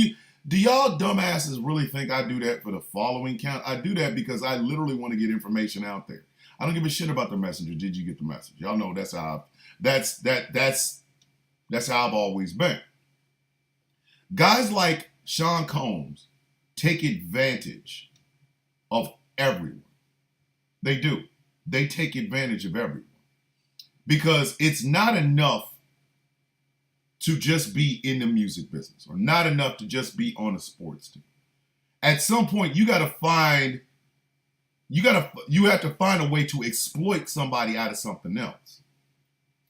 Do y'all dumbasses really think I do that for the following count? I do that because I literally want to get information out there. I don't give a shit about the messenger. Did you get the message? Y'all know that's how I've always been. Guys like Sean Combs take advantage of everyone. They do. They take advantage of everyone. Because it's not enough to just be in the music business, or not enough to just be on a sports team. At some point, you have to find a way to exploit somebody out of something else.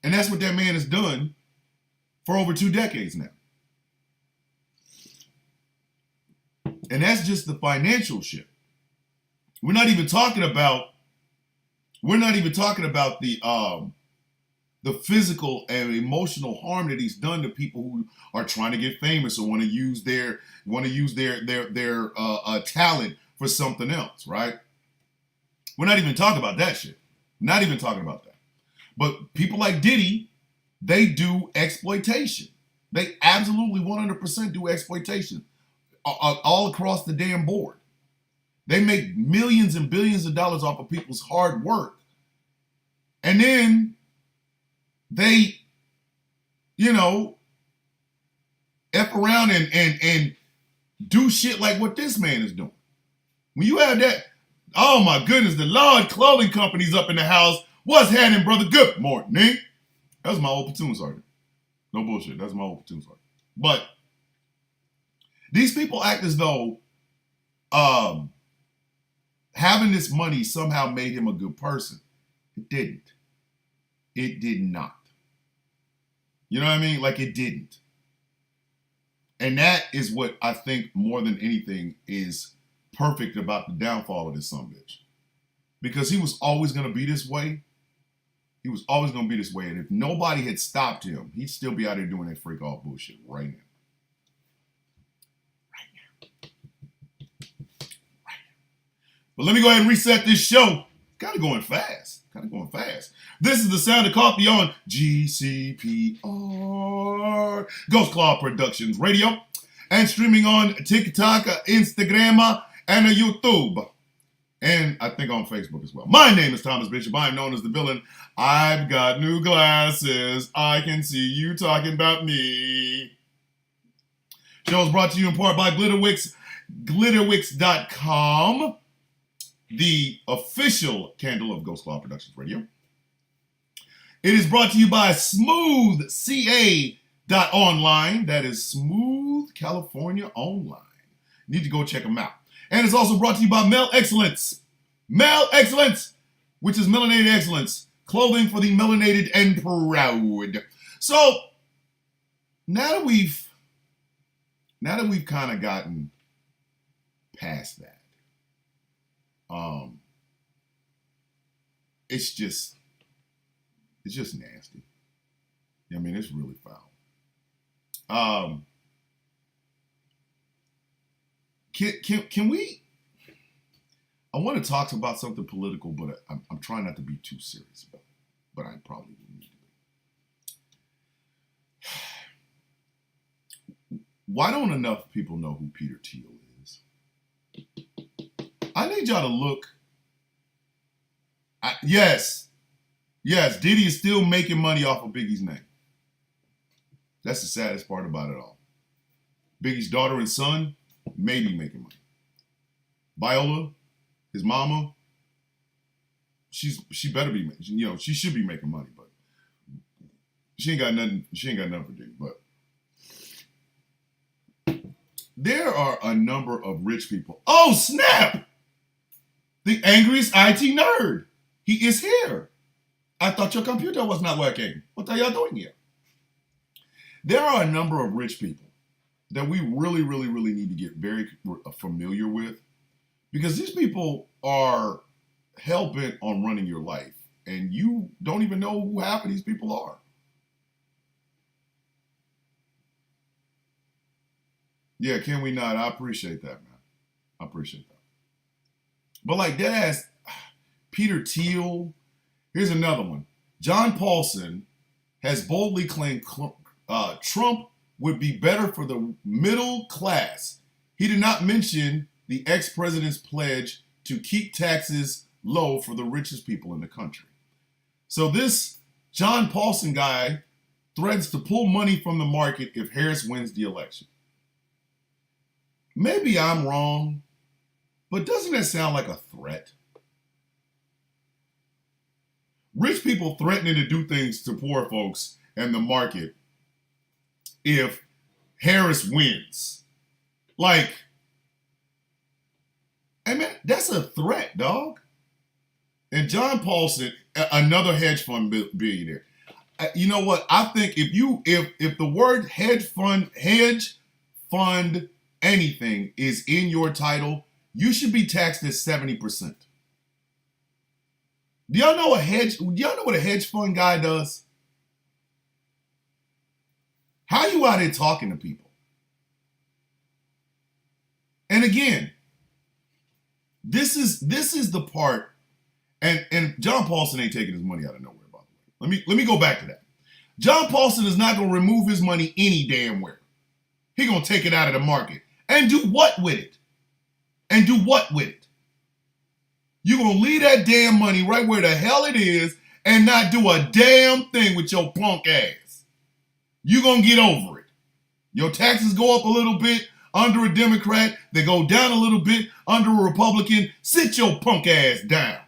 And that's what that man has done for over 2 decades now. And that's just the financial shit. We're not even talking about the physical and emotional harm that he's done to people who are trying to get famous or want to use their talent for something else, right? We're not even talking about that shit. Not even talking about that. But people like Diddy, they do exploitation. They absolutely 100% do exploitation all across the damn board. They make millions and billions of dollars off of people's hard work. And then they, F around and do shit like what this man is doing. When you have that, oh my goodness, the Lord Clothing Company's up in the house. What's happening, brother? Good morning. That was my old platoon sergeant. No bullshit. That's my old platoon sergeant. But these people act as though having this money somehow made him a good person. It didn't. It did not. You know what I mean? Like, it didn't. And that is what I think more than anything is perfect about the downfall of this sumbitch. Because he was always going to be this way. He was always going to be this way. And if nobody had stopped him, he'd still be out there doing that freak off bullshit right now. But let me go ahead and reset this show. Kind of going fast. This is the sound of coffee on GCPR, Ghost Claw Productions Radio, and streaming on TikTok, Instagram, and YouTube. And I think on Facebook as well. My name is Thomas Bishop. I am known as the villain. I've got new glasses. I can see you talking about me. Show is brought to you in part by Glitterwix, glitterwix.com. The official candle of Ghost Claw Productions Radio. It is brought to you by smoothca.online. That is Smooth California Online. You need to go check them out. And it's also brought to you by Mel Excellence. Mel Excellence, which is melanated excellence. Clothing for the melanated and proud. So, now that we've kind of gotten past that, it's just nasty. I mean, it's really foul. Can we? I want to talk about something political, but I'm trying not to be too serious about it. But I probably need to be. Why don't enough people know who Peter Thiel is? I need y'all to look. Yes, Diddy is still making money off of Biggie's name. That's the saddest part about it all. Biggie's daughter and son may be making money. Viola, his mama, she better be, she should be making money, but she ain't got nothing for Diddy. But there are a number of rich people. Oh, snap! The angriest IT nerd. He is here. I thought your computer was not working. What are y'all doing here? There are a number of rich people that we really, really, really need to get very familiar with, because these people are hell-bent on running your life, and you don't even know who half of these people are. Yeah, can we not? I appreciate that, man. I appreciate that. But like that ass Peter Thiel, here's another one. John Paulson has boldly claimed Trump would be better for the middle class. He did not mention the ex-president's pledge to keep taxes low for the richest people in the country. So this John Paulson guy threatens to pull money from the market if Harris wins the election. maybe I'm wrong, but doesn't that sound like a threat? Rich people threatening to do things to poor folks and the market if Harris wins. Like, I mean, that's a threat, dog. And John Paulson, another hedge fund billionaire. You know what? I think if the word hedge fund anything is in your title, you should be taxed at 70%. Do y'all know what a hedge fund guy does? How you out here talking to people? And again, this is the part, and John Paulson ain't taking his money out of nowhere, by the way. Let me go back to that. John Paulson is not gonna remove his money any damn where. He gonna take it out of the market. And do what with it? And do what with it? You gonna leave that damn money right where the hell it is and not do a damn thing with your punk ass. You gonna get over it. Your taxes go up a little bit under a Democrat. They go down a little bit under a Republican. Sit your punk ass down.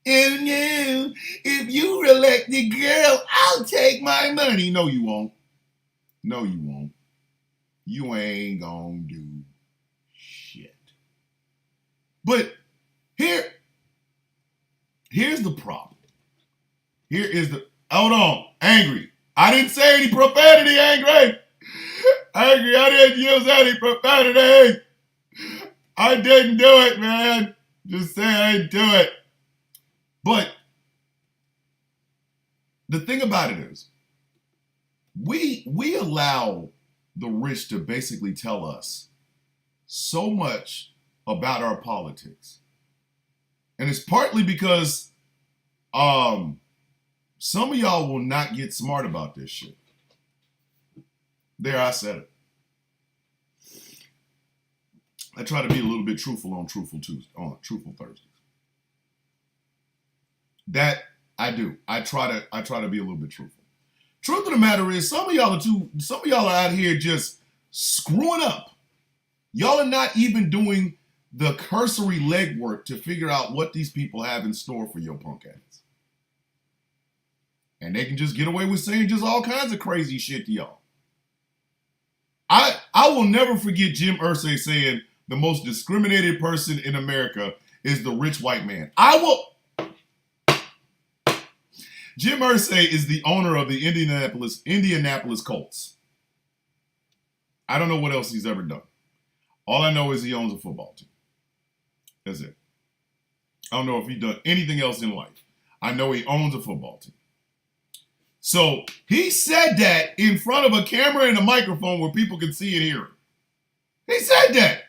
And now, if you elect the girl, I'll take my money. No, you won't. No, you won't. You ain't gonna do shit. But here's the problem. Hold on, Angry. I didn't say any profanity, Angry. Angry, I didn't use any profanity. I didn't do it, man. Just say I didn't do it. But the thing about it is, we allow the rich to basically tell us so much about our politics. And it's partly because some of y'all will not get smart about this shit. There, I said it. I try to be a little bit truthful on Truthful Thursdays. That I do. I try to be a little bit truthful. Truth of the matter is, some of y'all are out here just screwing up. Y'all are not even doing the cursory legwork to figure out what these people have in store for your punk ass. And they can just get away with saying just all kinds of crazy shit to y'all. I will never forget Jim Irsay saying the most discriminated person in America is the rich white man. Jim Irsay is the owner of the Indianapolis Colts. I don't know what else he's ever done. All I know is he owns a football team. That's it. I don't know if he's done anything else in life. I know he owns a football team. So he said that in front of a camera and a microphone where people can see and hear him. He said that.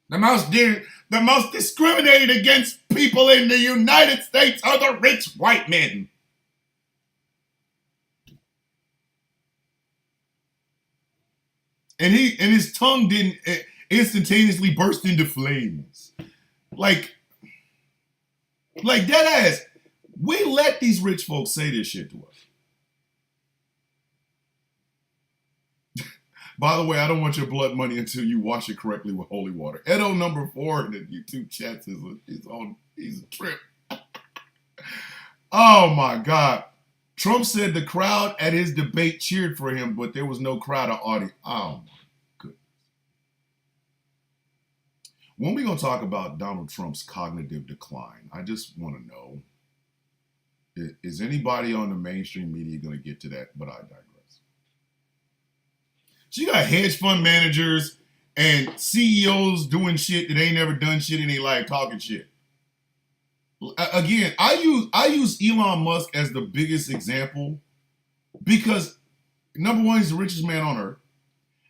The most discriminated against people in the United States are the rich white men. And his tongue didn't instantaneously burst into flames. Like dead ass. We let these rich folks say this shit to us. By the way, I don't want your blood money until you wash it correctly with holy water. Edo number 4 in the YouTube chats he's a trip. Oh my God. Trump said the crowd at his debate cheered for him, but there was no crowd or audience. Oh my goodness. When we gonna talk about Donald Trump's cognitive decline, I just want to know, is anybody on the mainstream media going to get to that? But I digress. So you got hedge fund managers and CEOs doing shit that ain't never done shit in their life, talking shit. Again, I use Elon Musk as the biggest example because number one, he's the richest man on earth,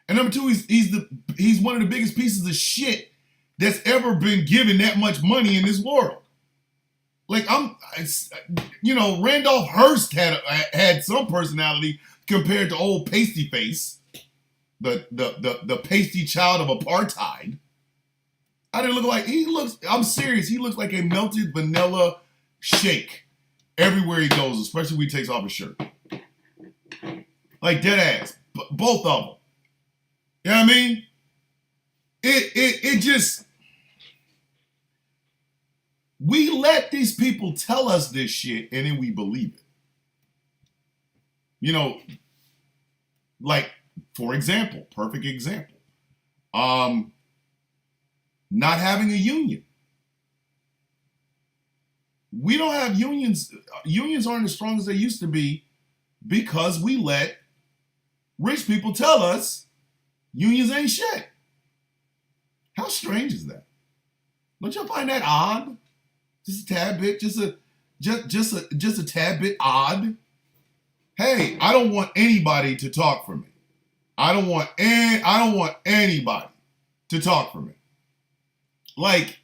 and number two, he's one of the biggest pieces of shit that's ever been given that much money in this world. Like Randolph Hearst had some personality compared to old pasty face, the pasty child of apartheid. I didn't look like I'm serious. He looks like a melted vanilla shake everywhere he goes, especially when he takes off his shirt. Like dead ass, both of them. You know what I mean? It just, we let these people tell us this shit and then we believe it. You know, like, for example, perfect example, not having a union. We don't have unions. Unions aren't as strong as they used to be because we let rich people tell us unions ain't shit. How strange is that? Don't y'all find that odd? Just a tad bit, just a tad bit odd. Hey, I don't want anybody to talk for me. I don't want anybody to talk for me. Like,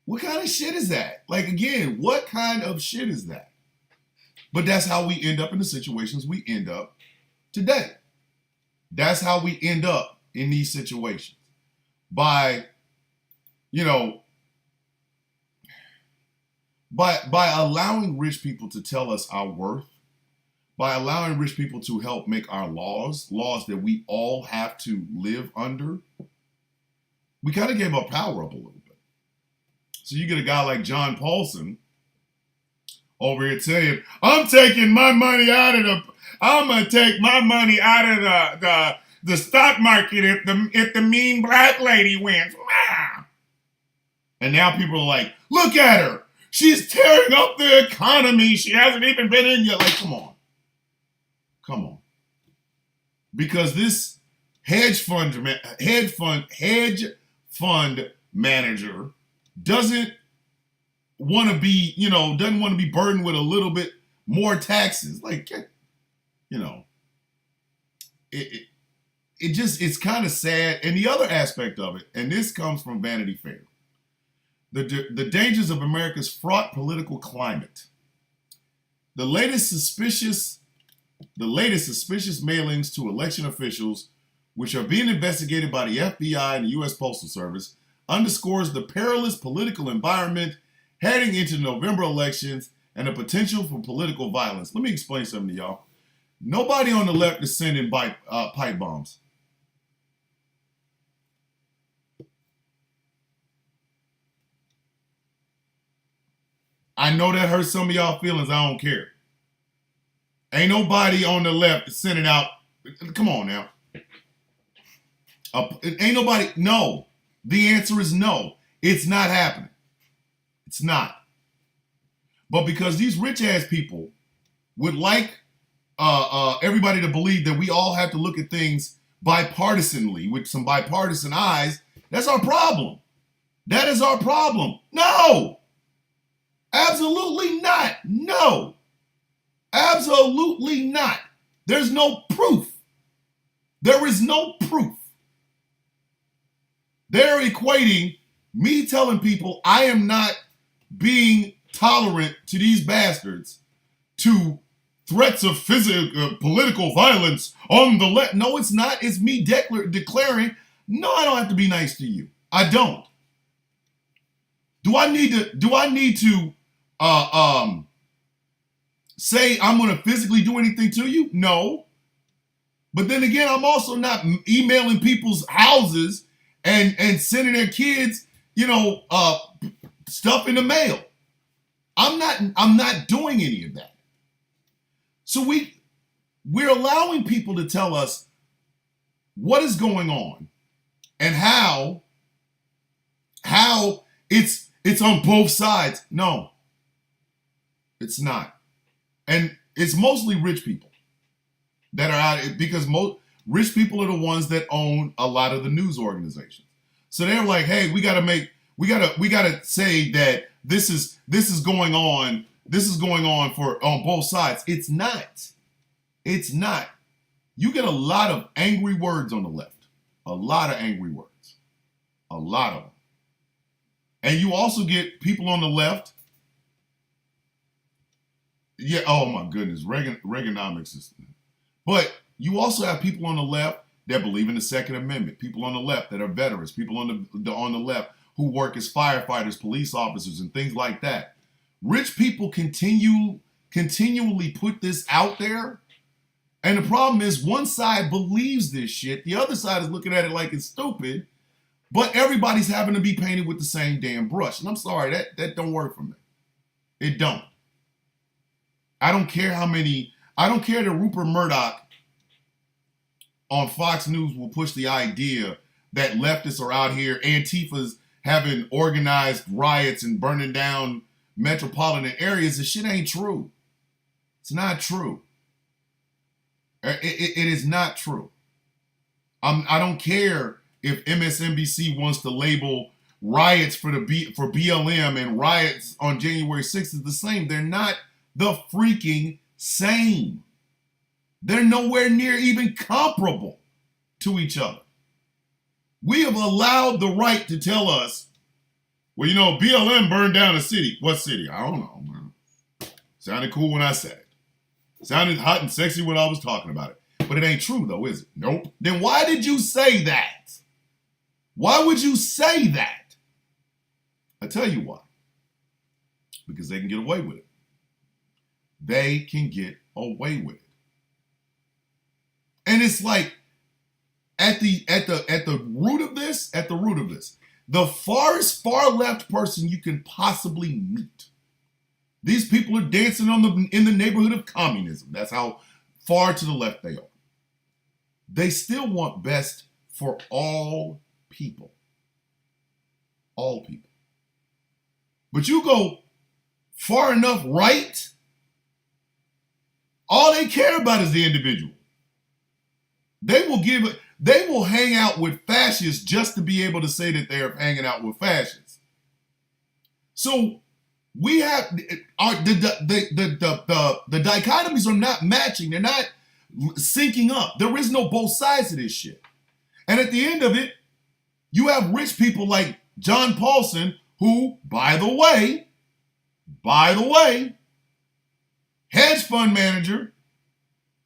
what kind of shit is that? Like, again, what kind of shit is that? But that's how we end up in the situations we end up today. That's how we end up in these situations. By, you know, by allowing rich people to tell us our worth, by allowing rich people to help make our laws that we all have to live under, we kind of gave our power up a little bit. So you get a guy like John Paulson over here saying, I'm going to take my money out of the stock market if the mean black lady wins. And now people are like, look at her. She's tearing up the economy. She hasn't even been in yet. Like, come on. Because this hedge fund manager doesn't want to be burdened with a little bit more taxes. Like, it's kind of sad. And the other aspect of it, and this comes from Vanity Fair, the dangers of America's fraught political climate. The latest suspicious mailings to election officials, which are being investigated by the FBI and the U.S. Postal Service, underscores the perilous political environment heading into November elections and the potential for political violence. Let me explain something to y'all. Nobody on the left is sending pipe bombs. I know that hurts some of y'all feelings. I don't care. Ain't nobody on the left sending out. Come on now. Ain't nobody. No. The answer is no. It's not happening. It's not. But because these rich ass people would like everybody to believe that we all have to look at things bipartisanly with some bipartisan eyes, that's our problem. That is our problem. No. Absolutely not. No. Absolutely not. There's no proof. There is no proof. They're equating me telling people I am not being tolerant to these bastards to threats of political violence on the left. No, it's not. It's me declaring, no, I don't have to be nice to you. I don't. Do I need to say I'm going to physically do anything to you? No. But then again, I'm also not emailing people's houses and sending their kids, stuff in the mail. I'm not doing any of that. So we're allowing people to tell us what is going on and how it's on both sides. No, it's not. And it's mostly rich people that are out, because most rich people are the ones that own a lot of the news organizations. So they're like, hey, we gotta say that this is going on. This is going on on both sides. It's not. It's not. You get a lot of angry words on the left. A lot of angry words. A lot of them. And you also get people on the left. Yeah, oh my goodness. Reaganomics is. But you also have people on the left that believe in the Second Amendment. People on the left that are veterans. People on the left who work as firefighters, police officers, and things like that. Rich people continually put this out there, And the problem is one side believes this shit. The other side is looking at it like it's stupid. But everybody's having to be painted with the same damn brush. And I'm sorry, that don't work for me. It don't. I don't care that Rupert Murdoch on Fox News will push the idea that leftists are out here, Antifa's having organized riots and burning down metropolitan areas. This shit ain't true. It's not true. It is not true. I don't care if MSNBC wants to label riots for BLM and riots on January 6th is the same. They're not the freaking same. They're nowhere near even comparable to each other. We have allowed the right to tell us, well, BLM burned down a city. What city? I don't know, man. Sounded cool when I said it. Sounded hot and sexy when I was talking about it. But it ain't true, though, is it? Nope. Then why did you say that? Why would you say that? I tell you why. Because they can get away with it. They can get away with it. And it's like at the root of this, the farthest far left person you can possibly meet. These people are dancing in the neighborhood of communism. That's how far to the left they are. They still want best for all people. All people. But you go far enough right, all they care about is the individual. They will hang out with fascists just to be able to say that they're hanging out with fascists. So we have the dichotomies are not matching. They're not syncing up. There is no both sides of this shit. And at the end of it, you have rich people like John Paulson, who, by the way, hedge fund manager.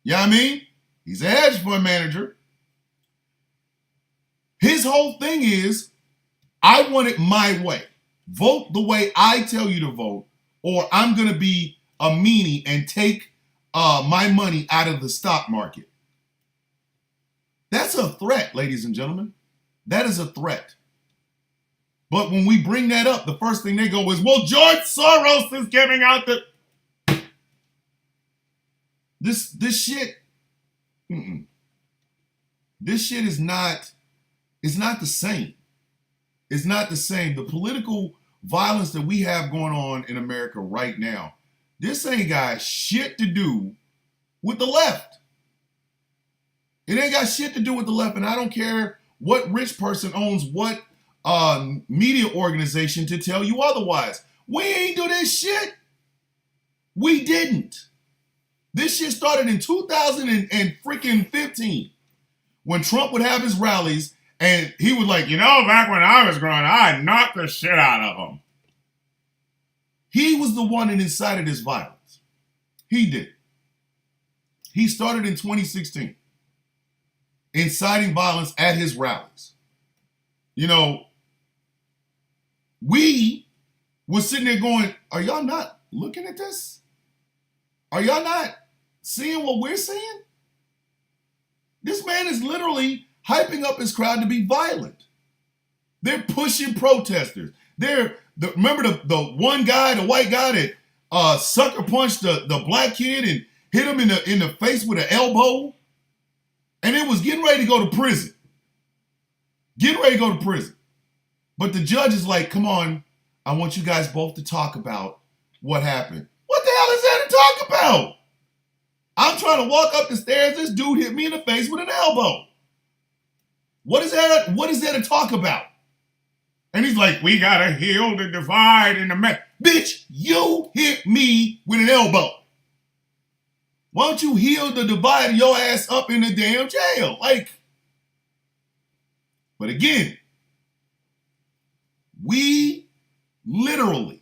You know what I mean? He's a hedge fund manager. His whole thing is, I want it my way. Vote the way I tell you to vote, or I'm going to be a meanie and take my money out of the stock market. That's a threat, ladies and gentlemen. That is a threat. But when we bring that up, the first thing they go is, well, George Soros is giving out the... This shit... This shit is not... It's not the same. It's not the same. The political violence that we have going on in America right now, this ain't got shit to do with the left. It ain't got shit to do with the left, and I don't care what rich person owns what media organization to tell you otherwise. We ain't do this shit. We didn't. This shit started in 2015 when Trump would have his rallies and he was like, back when I was growing up, I knocked the shit out of them. He was the one that incited this violence. He did. He started in 2016, inciting violence at his rallies. We were sitting there going, are y'all not looking at this? Are y'all not seeing what we're seeing? This man is literally hyping up his crowd to be violent. They're pushing protesters. Remember the one guy, the white guy that sucker punched the black kid and hit him in the face with an elbow? And it was getting ready to go to prison. But the judge is like, come on, I want you guys both to talk about what happened. What the hell is there to talk about? I'm trying to walk up the stairs. This dude hit me in the face with an elbow. What is there to talk about? And he's like, we gotta heal the divide in the man. Bitch, you hit me with an elbow. Why don't you heal the divide your ass up in the damn jail? But again, we literally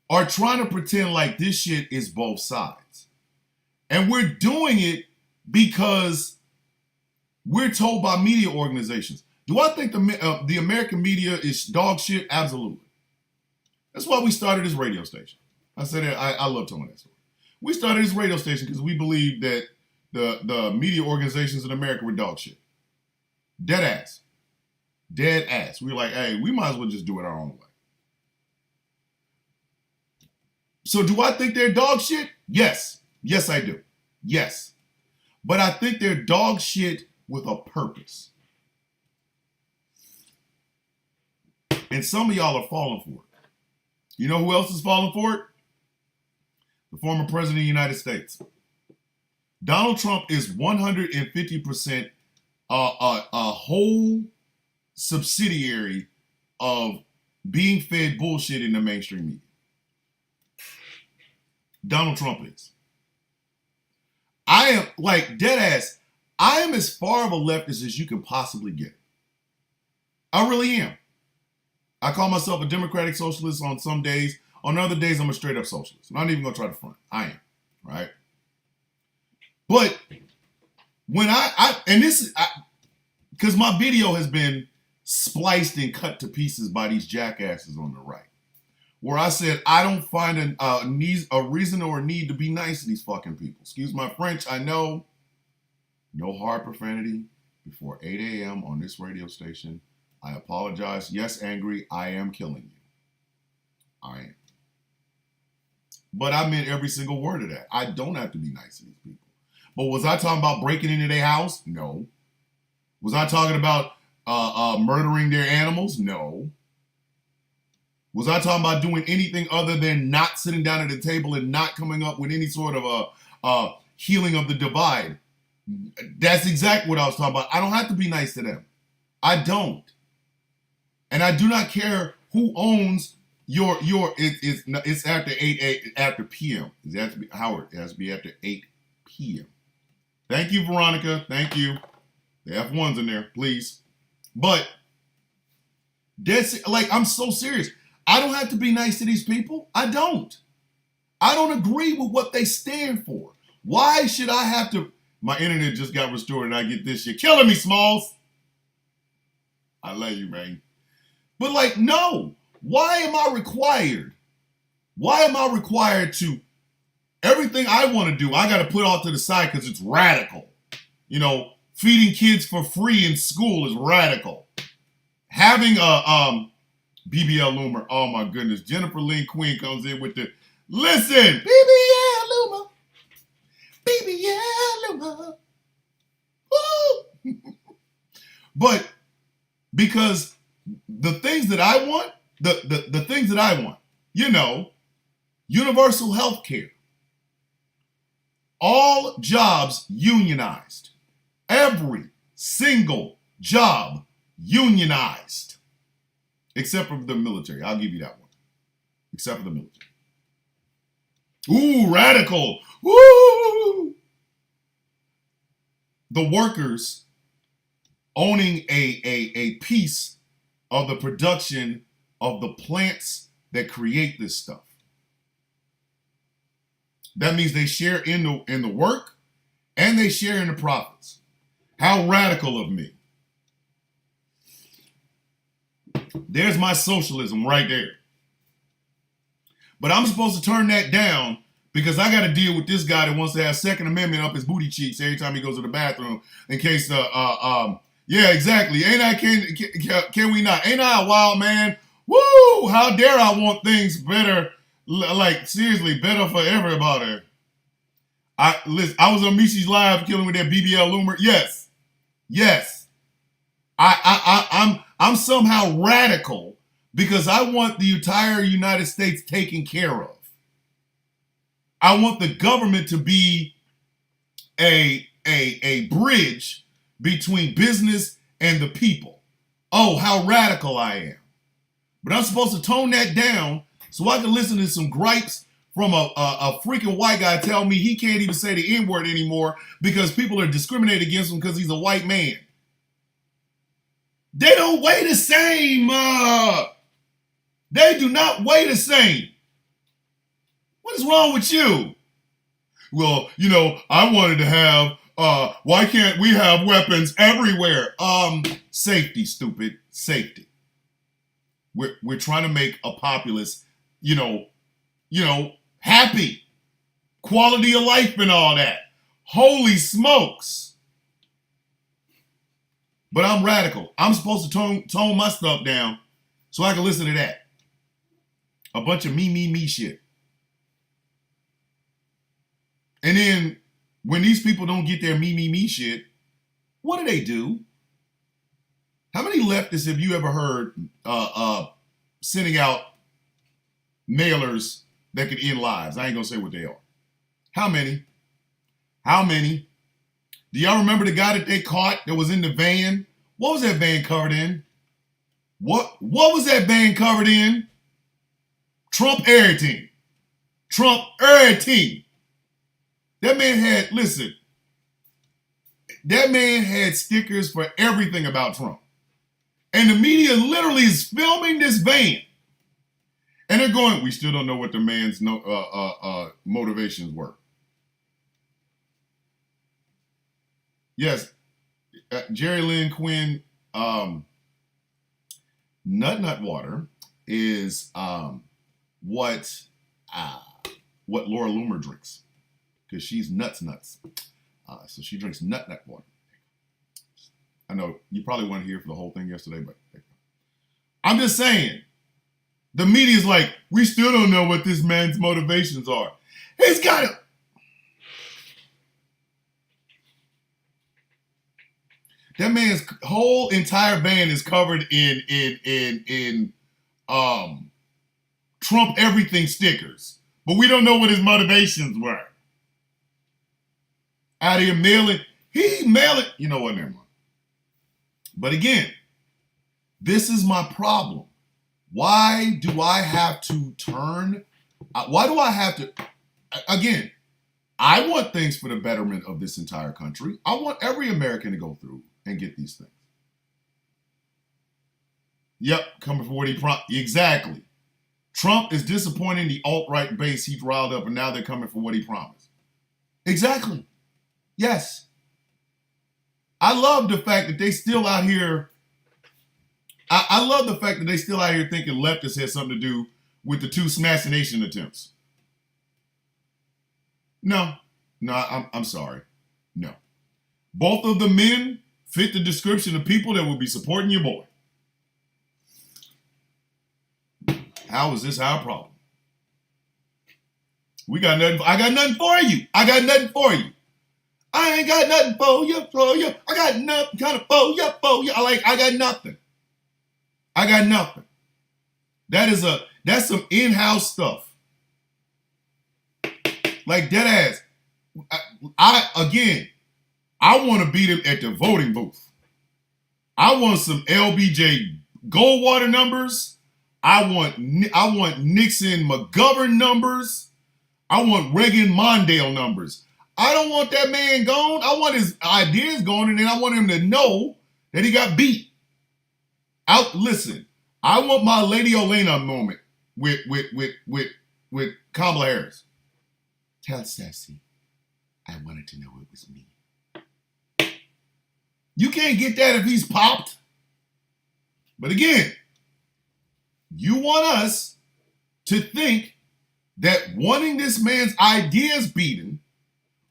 are trying to pretend like this shit is both sides. And we're doing it because we're told by media organizations. Do I think the American media is dog shit? Absolutely. That's why we started this radio station. I said it, I love telling that story. We started this radio station because we believed that the media organizations in America were dog shit. Dead ass. Dead ass. We were like, hey, we might as well just do it our own way. So do I think they're dog shit? Yes. Yes, I do. Yes. But I think they're dog shit with a purpose. And some of y'all are falling for it. You know who else is falling for it? The former president of the United States. Donald Trump is 150% a whole subsidiary of being fed bullshit in the mainstream media. Donald Trump is. I am, like, dead ass, I am as far of a leftist as you can possibly get. I really am. I call myself a democratic socialist on some days. On other days, I'm a straight up socialist. I'm not even going to try to front. I am. Right? But when because my video has been spliced and cut to pieces by these jackasses on the right, where I said I don't find a reason or a need to be nice to these fucking people. Excuse my French, I know. No hard profanity before 8 a.m. on this radio station. I apologize. Yes, angry, I am killing you. I am. But I meant every single word of that. I don't have to be nice to these people. But was I talking about breaking into their house? No. Was I talking about murdering their animals? No. Was I talking about doing anything other than not sitting down at the table and not coming up with any sort of a healing of the divide? That's exactly what I was talking about. I don't have to be nice to them. I don't. And I do not care who owns it's after 8 after p.m. It has to be Howard. It has to be after 8 p.m. Thank you, Veronica. Thank you. The F1's in there, please. But that's like, I'm so serious. I don't have to be nice to these people. I don't. I don't agree with what they stand for. Why should I have to? My internet just got restored and I get this shit killing me, Smalls. I love you, man. But like, no. Why am I required? Why am I required to, everything I want to do, I got to put off to the side because it's radical. You know, feeding kids for free in school is radical. Having a BBL Loomer, oh my goodness, Jennifer Lynn Quinn comes in with the, listen, BBL Loomer, BBL Loomer. Woo! But because the things that I want, the things that I want, you know, universal health care, all jobs unionized, every single job unionized, except for the military. I'll give you that one. Except for the military. Ooh, radical. Woo! The workers owning a piece of the production of the plants that create this stuff. That means they share in the work and they share in the profits. How radical of me. There's my socialism right there. But I'm supposed to turn that down because I got to deal with this guy that wants to have Second Amendment up his booty cheeks every time he goes to the bathroom in case yeah, exactly. Can we not? Ain't I a wild man? Woo! How dare I want things better, like seriously, better for everybody. I was on Mishi's live killing with that BBL Loomer. Yes. Yes. I'm somehow radical because I want the entire United States taken care of. I want the government to be a bridge between business and the people. Oh, how radical I am. But I'm supposed to tone that down so I can listen to some gripes from a freaking white guy tell me he can't even say the N-word anymore because people are discriminating against him because he's a white man. They don't weigh the same. They do not weigh the same. What is wrong with you? Well, you know, I wanted to have, why can't we have weapons everywhere? Safety, stupid, safety. We're trying to make a populace, you know, happy. quality of life and all that. Holy smokes. But I'm radical. I'm supposed to tone my stuff down so I can listen to that. A bunch of me shit. And then when these people don't get their me shit, what do? How many leftists have you ever heard sending out mailers that could end lives? I ain't gonna say what they are. How many? How many? Do y'all remember the guy that they caught that was in the van? What was that van covered in? What was that van covered in? Trump everything. Trump everything. That man had, listen, that man had stickers for everything about Trump. And the media literally is filming this van. And they're going, we still don't know what the man's motivations were. Yes, Jerry Lynn Quinn, nut water is what Laura Loomer drinks, because she's nuts. So she drinks nut water. I know you probably weren't here for the whole thing yesterday, but I'm just saying, the media's like, we still don't know what this man's motivations are. He's got it. That man's whole entire van is covered in Trump everything stickers, but we don't know what his motivations were. Out here mailing, you know what, never mind. But again, this is my problem. Why do I have to again, I want things for the betterment of this entire country. I want every American to go through and get these things. Yep, coming for what he promised. Exactly. Trump is disappointing the alt-right base he's riled up, and now they're coming for what he promised. Exactly. Yes. I love the fact that they still out here. I love the fact that they still out here thinking leftists had something to do with the 2 assassination attempts. No, I'm sorry. No. Both of the men fit the description of people that would be supporting your boy. How is this our problem? I got nothing for you. I ain't got nothing for you. I got nothing kind of for you. I got nothing. That's some in-house stuff. Like dead ass. I want to beat him at the voting booth. I want some LBJ Goldwater numbers. I want Nixon McGovern numbers. I want Reagan Mondale numbers. I don't want that man gone. I want his ideas gone, and then I want him to know that he got beat. Listen, I want my Lady Olena moment with Kamala Harris. Tell Sassy, I wanted to know it was me. You can't get that if he's popped. But again, you want us to think that wanting this man's ideas beaten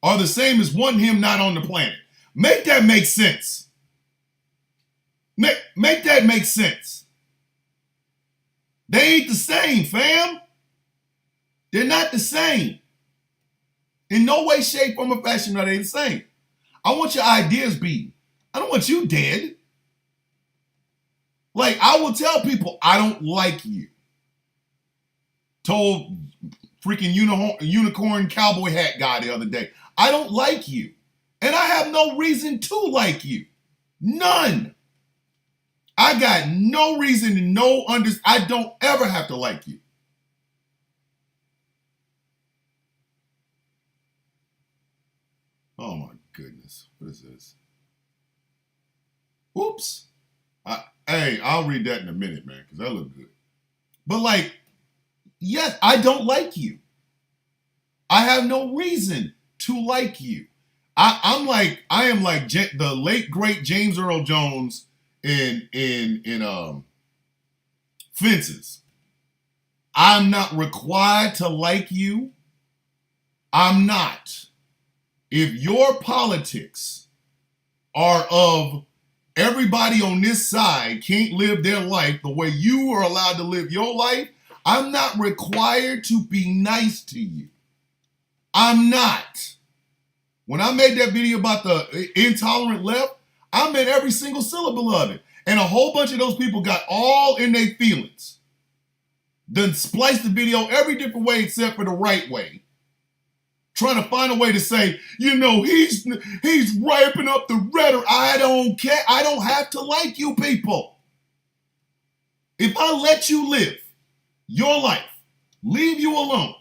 are the same as wanting him not on the planet. Make that make sense. Make that make sense. They ain't the same, fam. They're not the same. In no way, shape, form, or fashion are they the same. I want your ideas beaten. I don't want you dead. Like, I will tell people, I don't like you. Told freaking unicorn cowboy hat guy the other day, I don't like you. And I have no reason to like you. None. I got no reason to I don't ever have to like you. Oh my goodness. What is this? Oops. I'll read that in a minute, man, because that looked good. But like, yes, I don't like you. I have no reason to like you. I am like the late great James Earl Jones in Fences. I'm not required to like you. I'm not. If your politics are of everybody on this side can't live their life the way you are allowed to live your life, I'm not required to be nice to you. I'm not. When I made that video about the intolerant left, I meant every single syllable of it. And a whole bunch of those people got all in their feelings. Then spliced the video every different way except for the right way. Trying to find a way to say, you know, he's ramping up the rhetoric. I don't care. I don't have to like you people. If I let you live your life, leave you alone,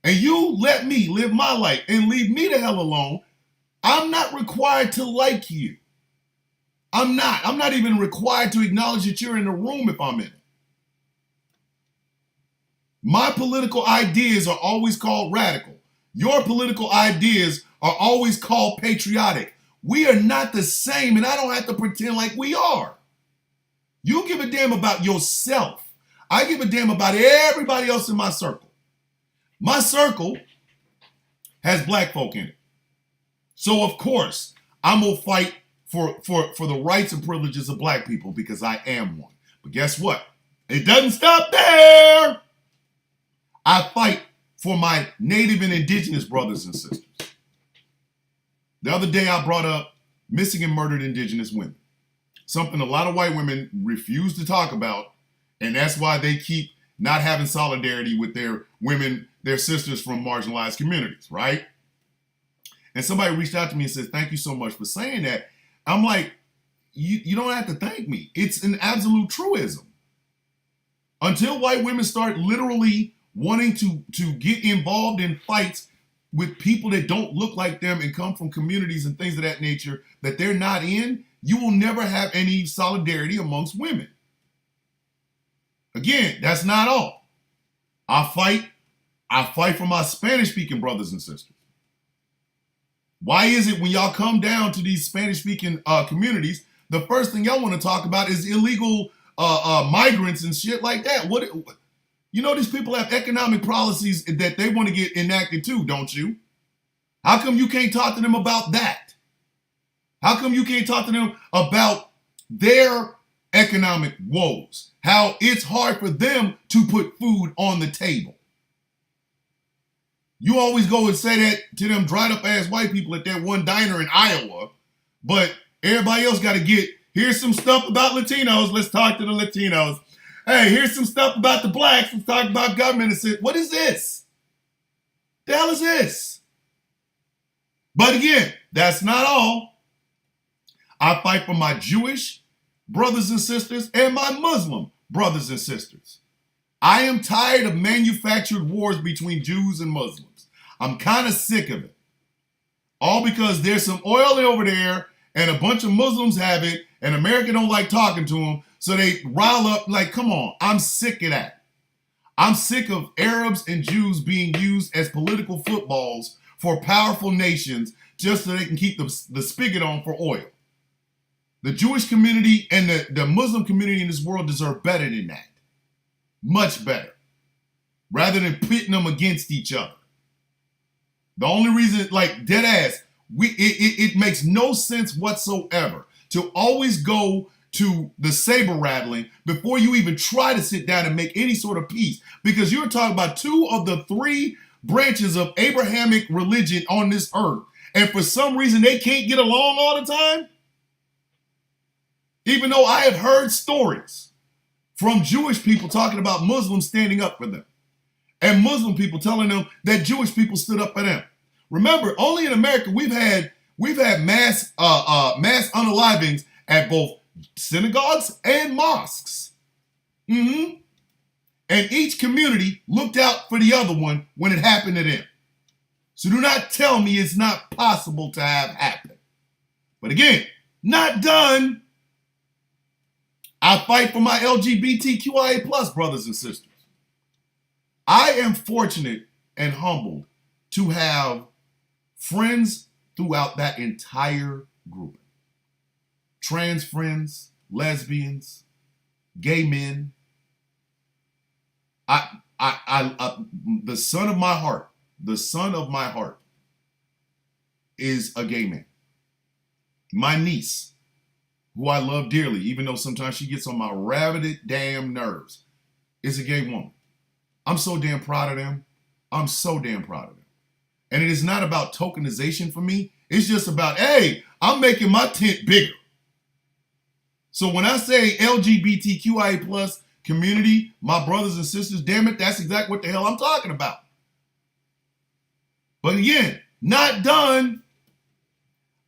and you let me live my life and leave me the hell alone, I'm not required to like you. I'm not. I'm not even required to acknowledge that you're in the room if I'm in it. My political ideas are always called radical. Your political ideas are always called patriotic. We are not the same, and I don't have to pretend like we are. You give a damn about yourself. I give a damn about everybody else in my circle. My circle has black folk in it. So, of course, I'm going to fight for the rights and privileges of black people because I am one. But guess what? It doesn't stop there. I fight for my native and indigenous brothers and sisters. The other day I brought up missing and murdered indigenous women. Something a lot of white women refuse to talk about, and that's why they keep not having solidarity with their women, their sisters from marginalized communities, right? And somebody reached out to me and said, thank you so much for saying that. I'm like, you don't have to thank me. It's an absolute truism. Until white women start literally wanting to get involved in fights with people that don't look like them and come from communities and things of that nature that they're not in, you will never have any solidarity amongst women. Again, that's not all. I fight for my Spanish-speaking brothers and sisters. Why is it when y'all come down to these Spanish-speaking communities, the first thing y'all want to talk about is illegal migrants and shit like that? You know, these people have economic policies that they want to get enacted too, don't you? How come you can't talk to them about that? How come you can't talk to them about their economic woes? How it's hard for them to put food on the table. You always go and say that to them dried up ass white people at that one diner in Iowa, but everybody else got to get, here's some stuff about Latinos, let's talk to the Latinos. Hey, here's some stuff about the blacks, let's talk about government. And say, what is this? The hell is this? But again, that's not all. I fight for my Jewish brothers and sisters and my Muslim brothers and sisters. I am tired of manufactured wars between Jews and Muslims. I'm kind of sick of it. All because there's some oil over there and a bunch of Muslims have it and America don't like talking to them, so they rile up like, come on, I'm sick of that. I'm sick of Arabs and Jews being used as political footballs for powerful nations just so they can keep the spigot on for oil. The Jewish community and the Muslim community in this world deserve better than that. Much better. Rather than pitting them against each other. The only reason, like dead ass, it makes no sense whatsoever to always go to the saber rattling before you even try to sit down and make any sort of peace. Because you're talking about two of the three branches of Abrahamic religion on this earth. And for some reason, they can't get along all the time. Even though I have heard stories from Jewish people talking about Muslims standing up for them. And Muslim people telling them that Jewish people stood up for them. Remember, only in America we've had mass unalivings at both synagogues and mosques. And each community looked out for the other one when it happened to them. So do not tell me it's not possible to have happened. But again, not done. I fight for my LGBTQIA plus brothers and sisters. I am fortunate and humbled to have friends throughout that entire group. Trans friends, lesbians, gay men. The son of my heart the son of my heart, is a gay man. My niece, who I love dearly, even though sometimes she gets on my rabid damn nerves, is a gay woman. I'm so damn proud of them. I'm so damn proud of them. And it is not about tokenization for me. It's just about, hey, I'm making my tent bigger. So when I say LGBTQIA plus community, my brothers and sisters, damn it, that's exactly what the hell I'm talking about. But again, not done.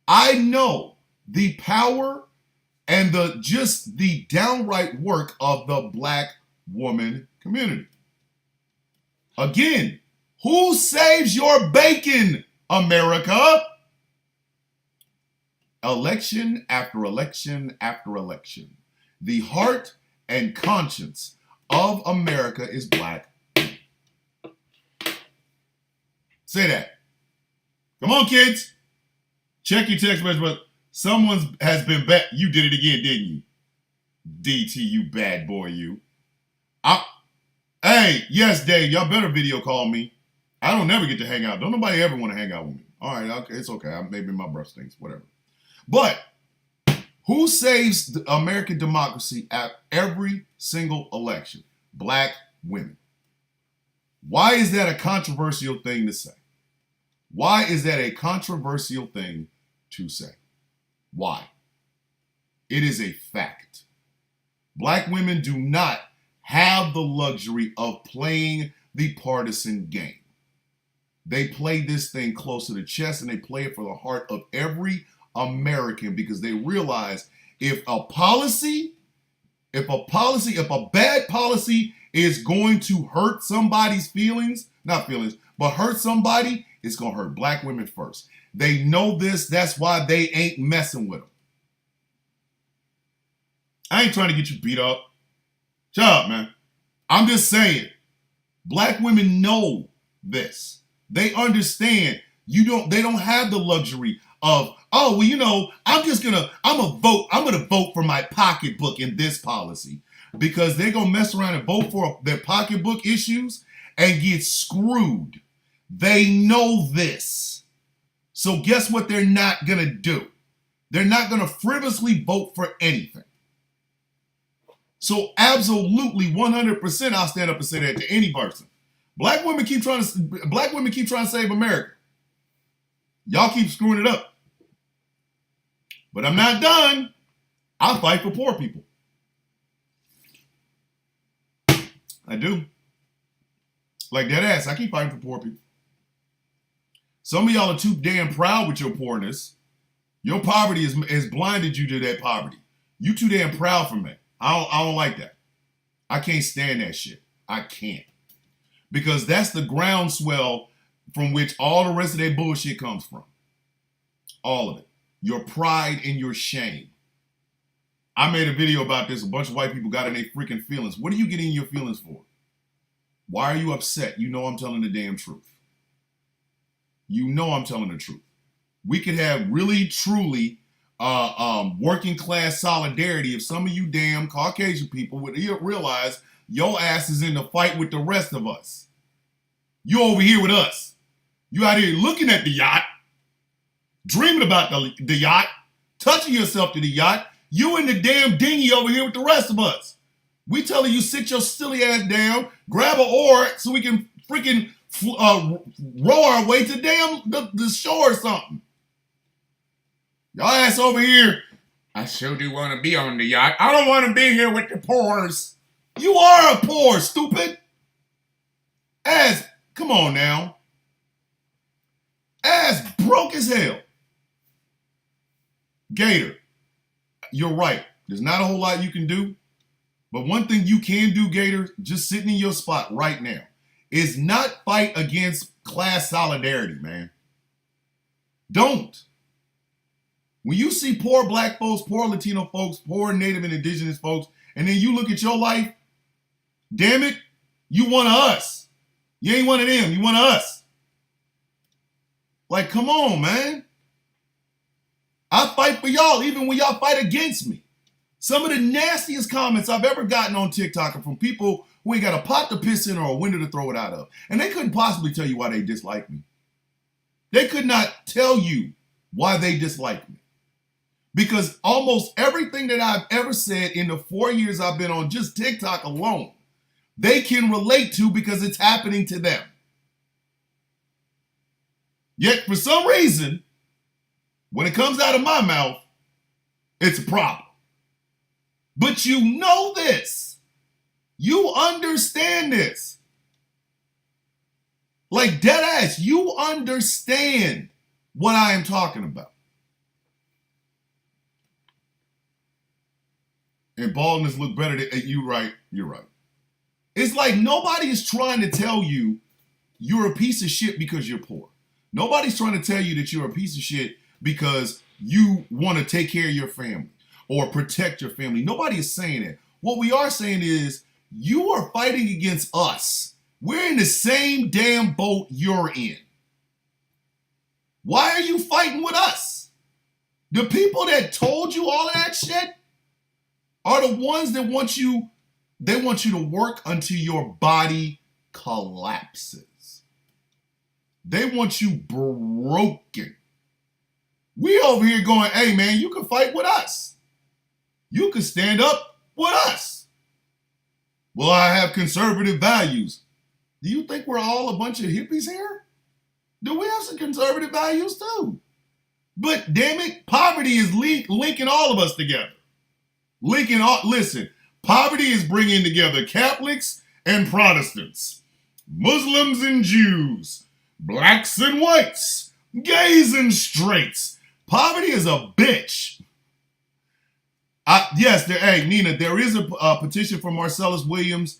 I know the power and the downright work of the Black woman community. Again, who saves your bacon, America? Election after election after election. The heart and conscience of America is Black. Say that. Come on, kids. Check your text message, but someone has been back. You did it again, didn't you? DT, you bad boy, you. Hey, yes, Dave, y'all better video call me. I don't never get to hang out. Don't nobody ever want to hang out with me. All right, okay, it's okay. Maybe my breath stinks, whatever. But who saves the American democracy at every single election? Black women. Why is that a controversial thing to say? Why is that a controversial thing to say? Why? It is a fact. Black women do not have the luxury of playing the partisan game. They play this thing close to the chest, and they play it for the heart of every American, because they realize if a bad policy is going to hurt somebody's feelings, not feelings, but hurt somebody, it's going to hurt Black women first. They know this. That's why they ain't messing with them. I ain't trying to get you beat up. Shut up, man. I'm just saying, Black women know this. They understand they don't have the luxury of, oh, well, you know, I'm gonna vote for my pocketbook in this policy, because they're gonna mess around and vote for their pocketbook issues and get screwed. They know this. So guess what they're not gonna do? They're not gonna frivolously vote for anything. So absolutely 100% I'll stand up and say that to any person. Black women keep trying to save America. Y'all keep screwing it up. But I'm not done. I'll fight for poor people. I do. Like that ass, I keep fighting for poor people. Some of y'all are too damn proud with your poorness. Your poverty has blinded you to that poverty. You too damn proud for me. I don't like that. I can't stand that shit. I can't. Because that's the groundswell from which all the rest of that bullshit comes from. All of it. Your pride and your shame. I made a video about this. A bunch of white people got in their freaking feelings. What are you getting in your feelings for? Why are you upset? You know I'm telling the damn truth. You know I'm telling the truth. We could have really, truly working class solidarity if some of you damn Caucasian people would realize your ass is in the fight with the rest of us. You over here with us. You out here looking at the yacht, dreaming about the yacht, touching yourself to the yacht. You in the damn dinghy over here with the rest of us. We telling you sit your silly ass down, grab an oar so we can freaking row our way to the shore or something. Y'all ass over here. I sure do want to be on the yacht. I don't want to be here with the poors. You are a poor, stupid. Come on now. Ass broke as hell. Gator, you're right. There's not a whole lot you can do. But one thing you can do, Gator, just sitting in your spot right now, is not fight against class solidarity, man. Don't. When you see poor Black folks, poor Latino folks, poor Native and Indigenous folks, and then you look at your life, damn it, you one of us. You ain't one of them, you one of us. Like, come on, man. I fight for y'all even when y'all fight against me. Some of the nastiest comments I've ever gotten on TikTok are from people who ain't got a pot to piss in or a window to throw it out of. And they couldn't possibly tell you why they dislike me. They could not tell you why they dislike me. Because almost everything that I've ever said in the 4 years I've been on just TikTok alone, they can relate to because it's happening to them. Yet for some reason, when it comes out of my mouth, it's a problem. But you know this. You understand this. Like dead ass, you understand what I am talking about. And baldness look better than you, right? You're right. It's like nobody is trying to tell you you're a piece of shit because you're poor. Nobody's trying to tell you that you're a piece of shit because you want to take care of your family or protect your family. Nobody is saying that. What we are saying is you are fighting against us. We're in the same damn boat you're in. Why are you fighting with us? The people that told you all of that shit are the ones that want you to work until your body collapses. They want you broken. We over here going, hey man, you can fight with us. You can stand up with us. Well, I have conservative values. Do you think we're all a bunch of hippies here? Do we have some conservative values too? But damn it, poverty is linking all of us together. Listen, poverty is bringing together Catholics and Protestants, Muslims and Jews, blacks and whites, gays and straights. Poverty is a bitch. Hey, Nina, there is a petition from Marcellus Williams.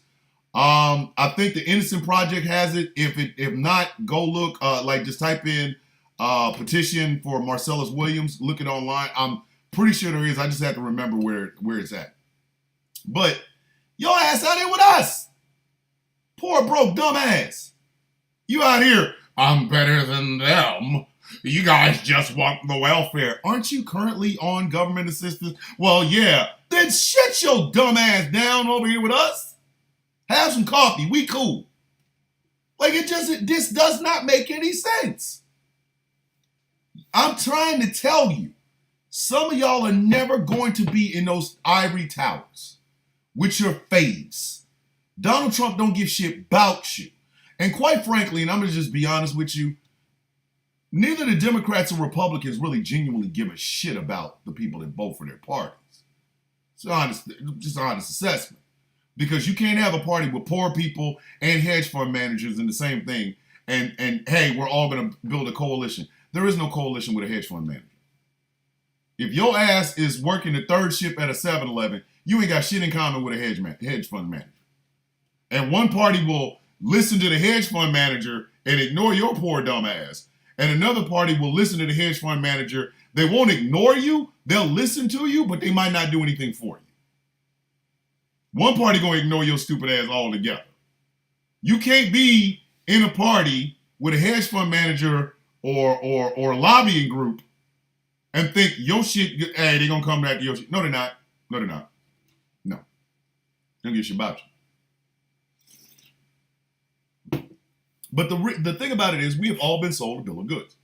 I think the Innocent Project has it. If not, go look. Just type in petition for Marcellus Williams. Look it online. I'm pretty sure there is. I just have to remember where it's at. But your ass out here with us. Poor, broke, dumb ass. You out here, I'm better than them. You guys just want the welfare. Aren't you currently on government assistance? Well, yeah. Then shut your dumb ass down over here with us. Have some coffee. We cool. This does not make any sense. I'm trying to tell you, some of y'all are never going to be in those ivory towers with your faves. Donald Trump don't give shit about you. And quite frankly, and I'm going to just be honest with you, neither the Democrats or Republicans really genuinely give a shit about the people that vote for their parties. It's just an honest assessment. Because you can't have a party with poor people and hedge fund managers in the same thing and hey, we're all going to build a coalition. There is no coalition with a hedge fund manager. If your ass is working the third shift at a 7-Eleven, you ain't got shit in common with a hedge fund manager. And one party will listen to the hedge fund manager and ignore your poor dumb ass. And another party will listen to the hedge fund manager. They won't ignore you. They'll listen to you, but they might not do anything for you. One party gonna ignore your stupid ass altogether. You can't be in a party with a hedge fund manager or lobbying group and think your shit, hey, they gonna come back to your shit. No, they're not. No, they're not. No. They don't give a shit about you. But the thing about it is we have all been sold a bill of goods.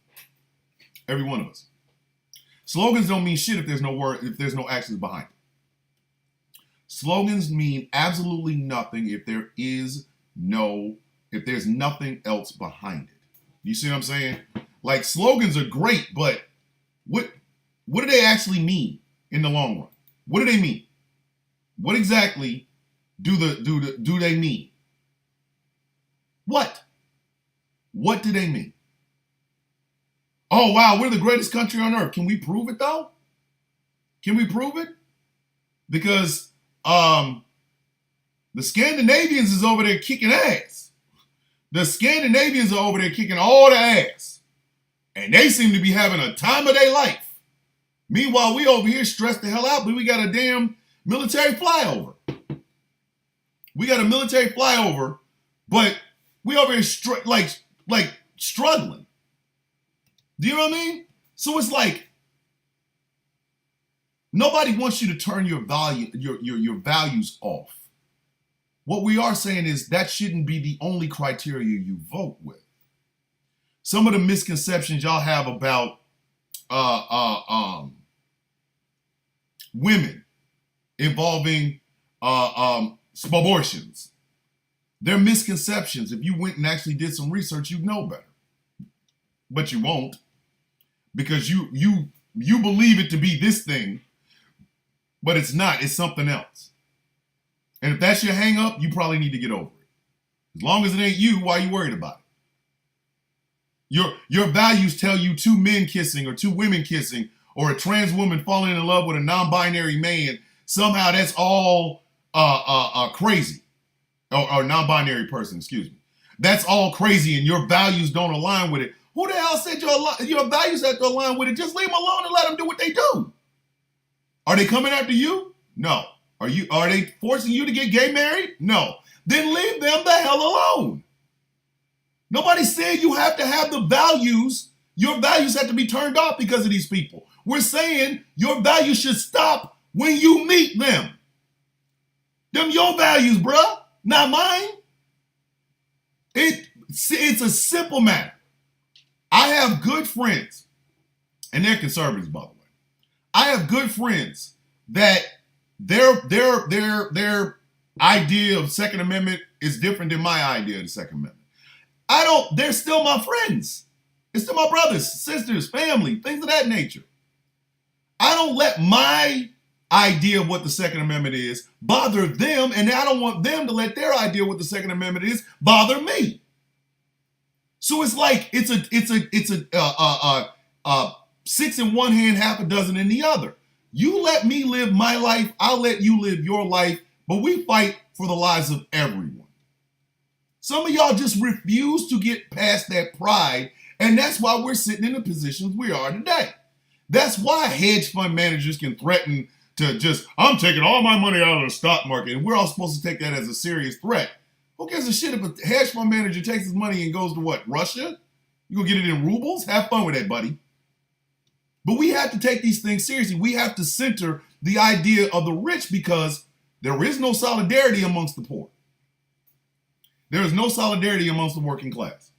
Every one of us. Slogans don't mean shit if there's no actions behind it. Slogans mean absolutely nothing if there's nothing else behind it. You see what I'm saying? Like slogans are great, but what do they actually mean in the long run? What do they mean? What exactly do they mean? What? What do they mean? Oh wow, we're the greatest country on earth. Can we prove it though? Can we prove it? Because the Scandinavians is over there kicking ass. The Scandinavians are over there kicking all the ass. And they seem to be having a time of their life. Meanwhile, we over here stressed the hell out, but we got a damn military flyover. We got a military flyover, but we over here struggling. Do you know what I mean? So it's like, nobody wants you to turn your values off. What we are saying is that shouldn't be the only criteria you vote with. Some of the misconceptions y'all have about women involving abortions, they're misconceptions. If you went and actually did some research, you'd know better. But you won't, because you believe it to be this thing, but it's not. It's something else. And if that's your hang up, you probably need to get over it. As long as it ain't you, why are you worried about it? Your values tell you two men kissing or two women kissing or a trans woman falling in love with a non-binary man, somehow that's all crazy. Or non-binary person, excuse me. That's all crazy and your values don't align with it. Who the hell said your values have to align with it? Just leave them alone and let them do what they do. Are they coming after you? No. Are they forcing you to get gay married? No. Then leave them the hell alone. Nobody said you have to have the values. Your values have to be turned off because of these people. We're saying your values should stop when you meet them. Them your values, bruh, not mine. It's a simple matter. I have good friends, and they're conservatives, by the way. I have good friends that their idea of Second Amendment is different than my idea of the Second Amendment. They're still my friends. It's still my brothers, sisters, family, things of that nature. I don't let my idea of what the Second Amendment is bother them, and I don't want them to let their idea of what the Second Amendment is bother me. So it's like it's a six in one hand, half a dozen in the other. You let me live my life, I'll let you live your life, but we fight for the lives of everyone. Some of y'all just refuse to get past that pride, and that's why we're sitting in the positions we are today. That's why hedge fund managers can threaten to I'm taking all my money out of the stock market, and we're all supposed to take that as a serious threat. Who gives a shit if a hedge fund manager takes his money and goes to what, Russia? You gonna get it in rubles? Have fun with that, buddy. But we have to take these things seriously. We have to center the idea of the rich because there is no solidarity amongst the poor. There is no solidarity amongst the working class.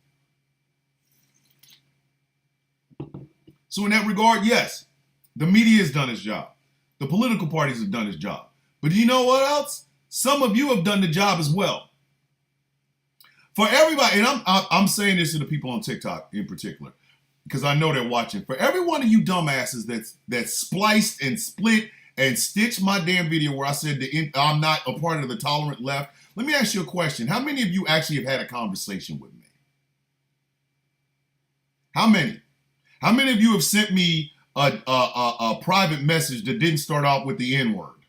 So in that regard, yes, the media has done its job. The political parties have done its job. But you know what else? Some of you have done the job as well. For everybody, and I'm saying this to the people on TikTok in particular, because I know they're watching. For every one of you dumbasses that spliced and split and stitched my damn video where I said I'm not a part of the tolerant left, let me ask you a question. How many of you actually have had a conversation with me? How many? How many of you have sent me a private message that didn't start off with the N-word?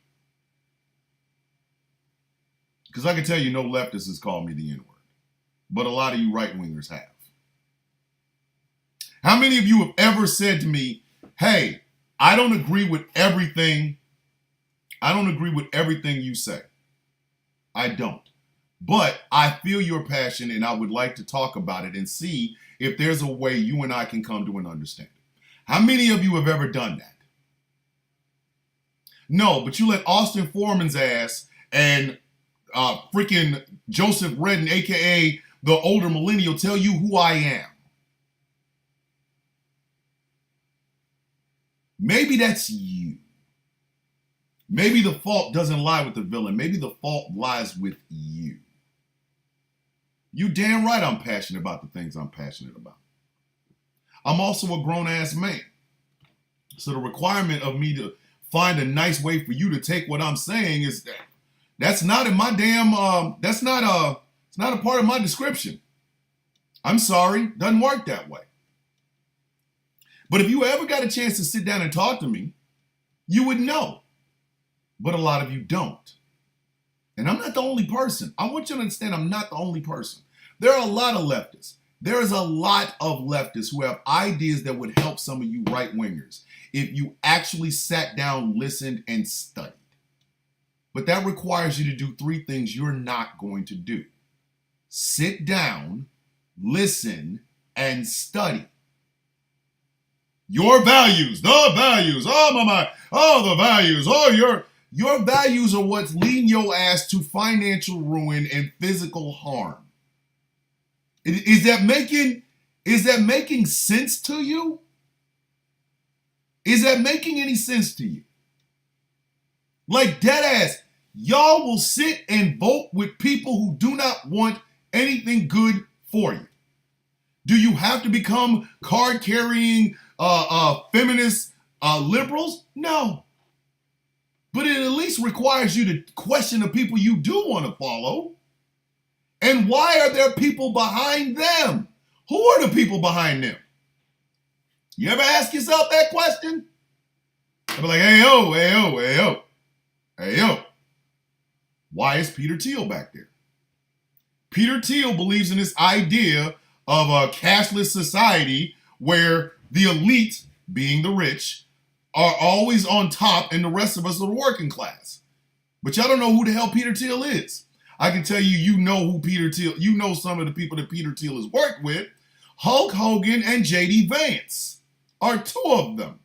Because I can tell you no leftist has called me the N-word. But a lot of you right-wingers have. How many of you have ever said to me, hey, I don't agree with everything. I don't agree with everything you say. I don't. But I feel your passion and I would like to talk about it and see if there's a way you and I can come to an understanding. How many of you have ever done that? No, but you let Austin Foreman's ass and freaking Joseph Redden, a.k.a. the older millennial, tell you who I am. Maybe that's you. Maybe the fault doesn't lie with the villain. Maybe the fault lies with you. You damn right I'm passionate about the things I'm passionate about. I'm also a grown-ass man. So the requirement of me to find a nice way for you to take what I'm saying is that's not in my damn, it's not a part of my description. I'm sorry, doesn't work that way. But if you ever got a chance to sit down and talk to me, you would know. But a lot of you don't. And I'm not the only person. I want you to understand I'm not the only person. There are a lot of leftists. There is a lot of leftists who have ideas that would help some of you right-wingers if you actually sat down, listened, and studied. But that requires you to do three things you're not going to do. Sit down, listen, and study. Your values, the values, oh my, oh the values, oh Your values are what's leading your ass to financial ruin and physical harm. Is that making sense to you? Is that making any sense to you? Like dead ass, y'all will sit and vote with people who do not want anything good for you. Do you have to become card-carrying feminist liberals? No. But it at least requires you to question the people you do want to follow. And why are there people behind them? Who are the people behind them? You ever ask yourself that question? I'll be like, hey, yo, hey, yo, hey, yo. Hey, yo. Why is Peter Thiel back there? Peter Thiel believes in this idea of a cashless society where the elite, being the rich, are always on top and the rest of us are the working class. But y'all don't know who the hell Peter Thiel is. I can tell you, you know who Peter Thiel, you know some of the people that Peter Thiel has worked with. Hulk Hogan and J.D. Vance are two of them.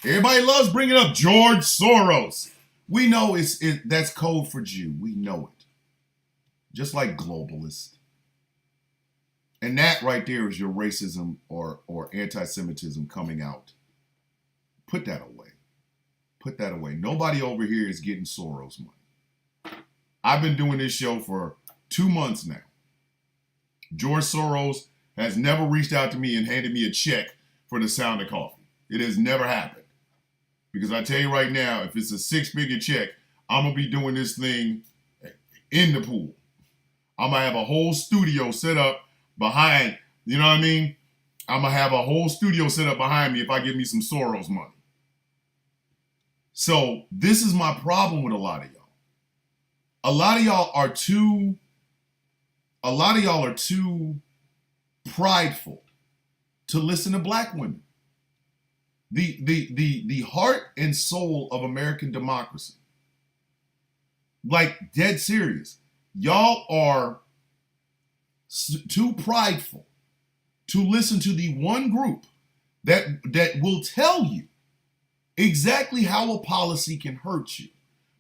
Everybody loves bringing up George Soros. We know that's code for Jew. We know it. Just like globalist. And that right there is your racism or anti-Semitism coming out. Put that away. Put that away. Nobody over here is getting Soros money. I've been doing this show for 2 months now. George Soros has never reached out to me and handed me a check for the Sound of Coffee. It has never happened. Because I tell you right now, if it's a 6-figure check, I'm going to be doing this thing in the pool. I'm going to have a whole studio set up behind, you know what I mean? I'm going to have a whole studio set up behind me if I give me some Soros money. So this is my problem with a lot of y'all. A lot of y'all are too prideful to listen to black women. The heart and soul of American democracy. Like dead serious. Y'all are too prideful to listen to the one group that will tell you exactly how a policy can hurt you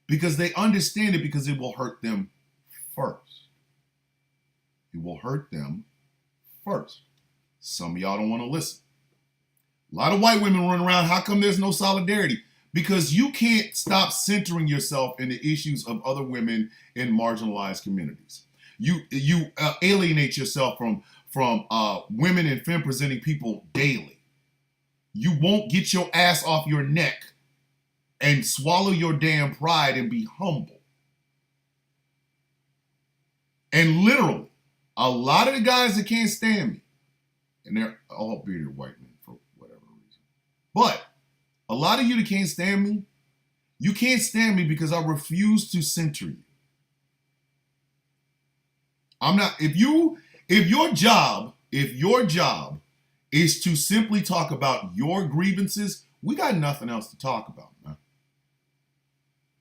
because they understand it because it will hurt them first. It will hurt them first. Some of y'all don't want to listen. A lot of white women run around. How come there's no solidarity? Because you can't stop centering yourself in the issues of other women in marginalized communities. You alienate yourself from women and femme presenting people daily. You won't get your ass off your neck and swallow your damn pride and be humble. And literally, a lot of the guys that can't stand me, and they're all bearded white men for whatever reason, but a lot of you that can't stand me, you can't stand me because I refuse to center you. I'm not, if your job is to simply talk about your grievances, we got nothing else to talk about, man.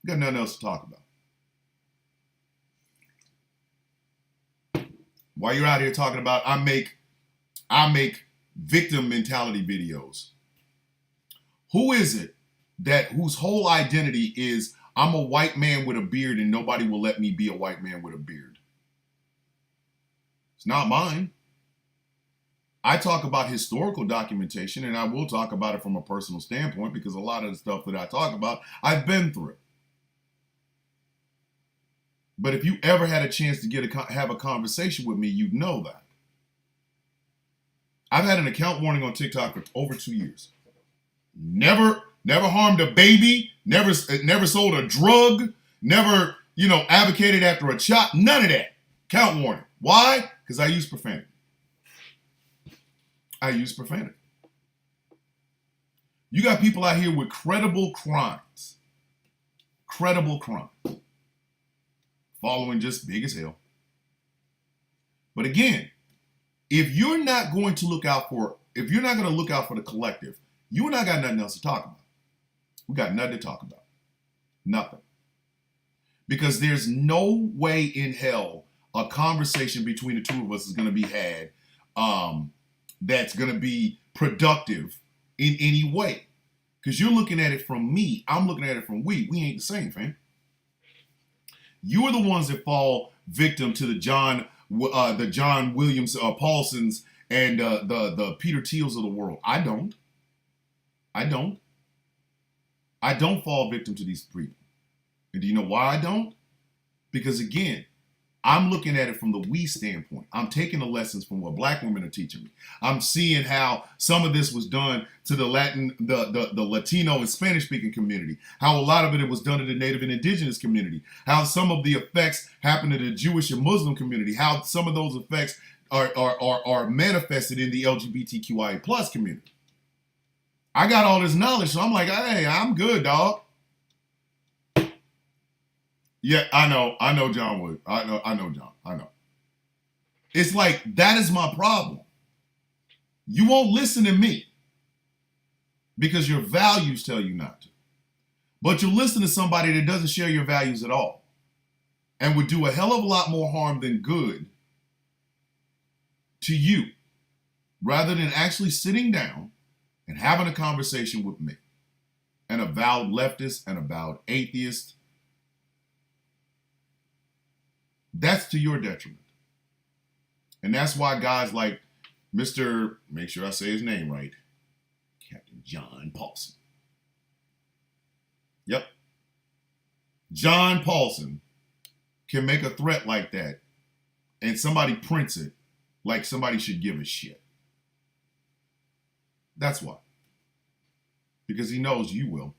We got nothing else to talk about. While you're out here talking about, I make victim mentality videos. Who is it whose whole identity is I'm a white man with a beard and nobody will let me be a white man with a beard? It's not mine. I talk about historical documentation and I will talk about it from a personal standpoint because a lot of the stuff that I talk about, I've been through. But if you ever had a chance to have a conversation with me, you'd know that. I've had an account warning on TikTok for over 2 years. Never harmed a baby, never sold a drug, never, advocated after a child, none of that. Account warning. Why? Because I use profanity. You got people out here with credible crimes. Following just big as hell. But again, if you're not going to look out for the collective, you and I got nothing else to talk about. We got nothing to talk about. Nothing. Because there's no way in hell a conversation between the two of us is going to be had that's going to be productive in any way. Because you're looking at it from me. I'm looking at it from we. We ain't the same, fam. You are the ones that fall victim to the John Williams Paulsons and the Peter Thiels of the world. I don't fall victim to these people. And do you know why I don't? Because again, I'm looking at it from the we standpoint. I'm taking the lessons from what black women are teaching me. I'm seeing how some of this was done to the Latino and Spanish speaking community, how a lot of it was done to the Native and Indigenous community, how some of the effects happen to the Jewish and Muslim community, how some of those effects are manifested in the LGBTQIA plus community. I got all this knowledge, so I'm like, hey, I'm good, dog. Yeah, I know John Wood. I know John. I know. It's like, that is my problem. You won't listen to me because your values tell you not to. But you'll listen to somebody that doesn't share your values at all and would do a hell of a lot more harm than good to you, rather than actually sitting down and having a conversation with me, an avowed leftist, an avowed atheist. That's to your detriment. And that's why guys like Mr., make sure I say his name right, Captain John Paulson. Yep. John Paulson can make a threat like that and somebody prints it like somebody should give a shit. That's why. Because he knows you will.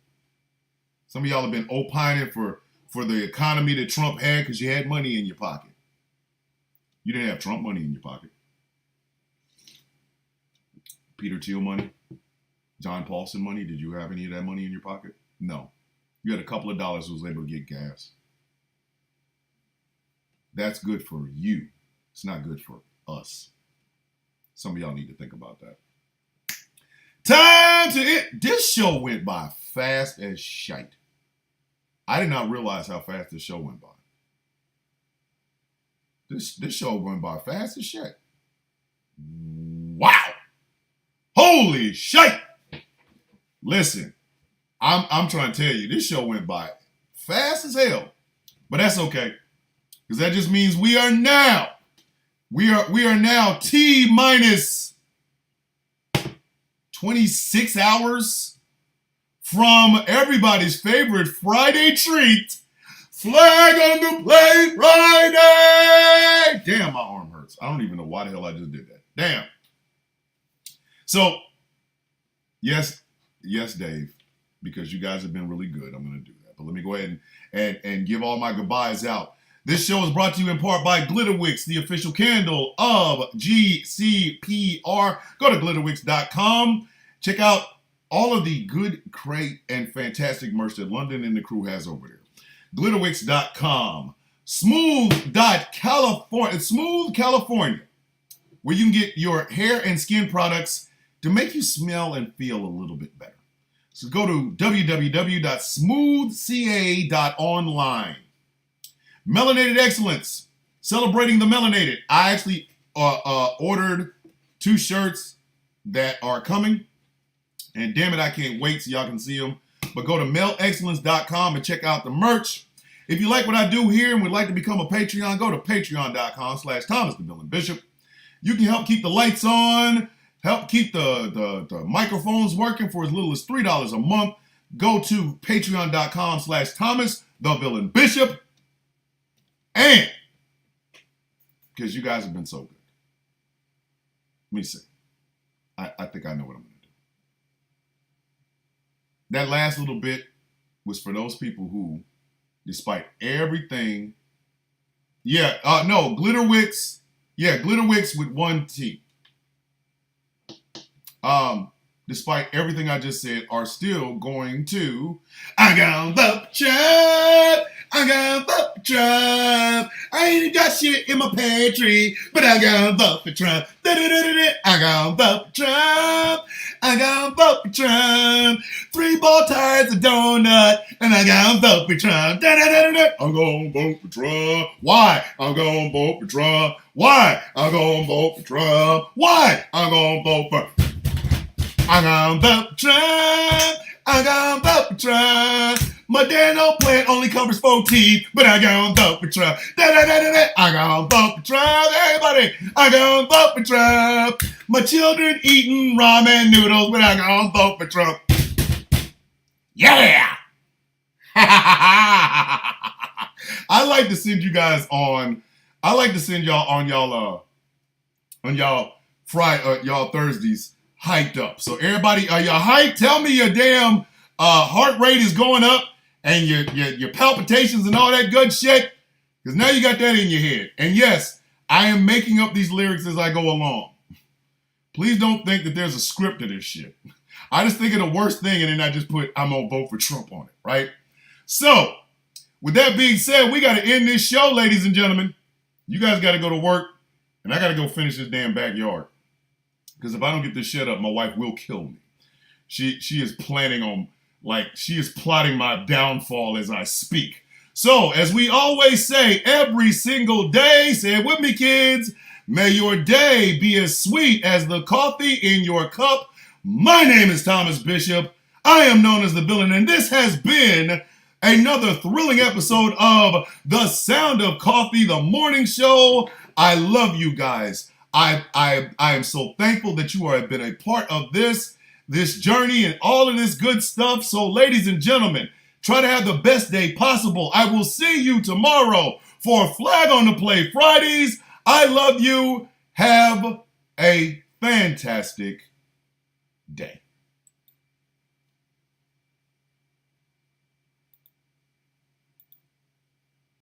Some of y'all have been opining for the economy that Trump had because you had money in your pocket. You didn't have Trump money in your pocket. Peter Thiel money, John Paulson money. Did you have any of that money in your pocket? No. You had a couple of dollars who was able to get gas. That's good for you. It's not good for us. Some of y'all need to think about that. Time to it. This show went by fast as shite. I did not realize how fast this show went by. This show went by fast as shit. Wow. Holy shit. Listen, I'm trying to tell you, this show went by fast as hell. But that's okay. Because that just means we are now T minus 26 hours from everybody's favorite Friday treat, Flag on the Play Friday. Damn, my arm hurts. I don't even know why the hell I just did that. Damn. So, yes, Dave, because you guys have been really good, I'm going to do that. But let me go ahead and give all my goodbyes out. This show is brought to you in part by Glitterwix, the official candle of GCPR. Go to glitterwix.com. Check out all of the good, great, and fantastic merch that London and the crew has over there. Glitterwix.com. Smooth California, where you can get your hair and skin products to make you smell and feel a little bit better. So go to www.smoothca.online. Melanated Excellence, celebrating the melanated. I actually ordered 2 shirts that are coming. And damn it, I can't wait so y'all can see them. But go to melexcellence.com and check out the merch. If you like what I do here and would like to become a Patreon, go to patreon.com/ThomasTheVillainBishop. You can help keep the lights on, help keep the microphones working for as little as $3 a month. Go to patreon.com/ThomasTheVillainBishop. And because you guys have been so good. Let me see. I think I know what I'm going to do. That last little bit was for those people who, despite everything, Glitterwix. Yeah, Glitterwix with 1 T. Despite everything I just said, are still going to, I got the job. I got the Trump. I ain't got shit in my pantry, but I got vote for Trump. I got vote for Trump. I got vote for Trump. 3 ball tires, a donut, and I got vote for Trump. I'm gonna vote for Trump. Why? I'm gonna vote for Trump. Why? I'm gonna vote for Trump. Why? I'm gonna vote for. I'm gonna vote for Trump. I gon' vote for Trump. Modano plant only covers 4 teeth, but I gon' vote for Trump. Da-da-da-da-da. I gon' vote for Trump. Everybody, I gon' vote for Trump. My children eating ramen noodles, but I gon' vote for Trump. Yeah! I like to send you guys on. I like to send y'all on y'all Friday, y'all Thursdays hyped up. So everybody, are y'all hyped? Tell me your damn heart rate is going up and your palpitations and all that good shit. Because now you got that in your head. And yes, I am making up these lyrics as I go along. Please don't think that there's a script to this shit. I just think of the worst thing and then I just put, I'm gonna vote for Trump on it, right? So, with that being said, we got to end this show, ladies and gentlemen. You guys got to go to work, and I got to go finish this damn backyard. Because if I don't get this shit up, my wife will kill me. She is planning on, she is plotting my downfall as I speak. So, as we always say, every single day, say it with me, kids, may your day be as sweet as the coffee in your cup. My name is Thomas Bishop. I am known as the Villain, and this has been another thrilling episode of The Sound of Coffee, the morning show. I love you guys. I am so thankful that you have been a part of this journey and all of this good stuff. So, ladies and gentlemen, try to have the best day possible. I will see you tomorrow for Flag on the Play Fridays. I love you. Have a fantastic day.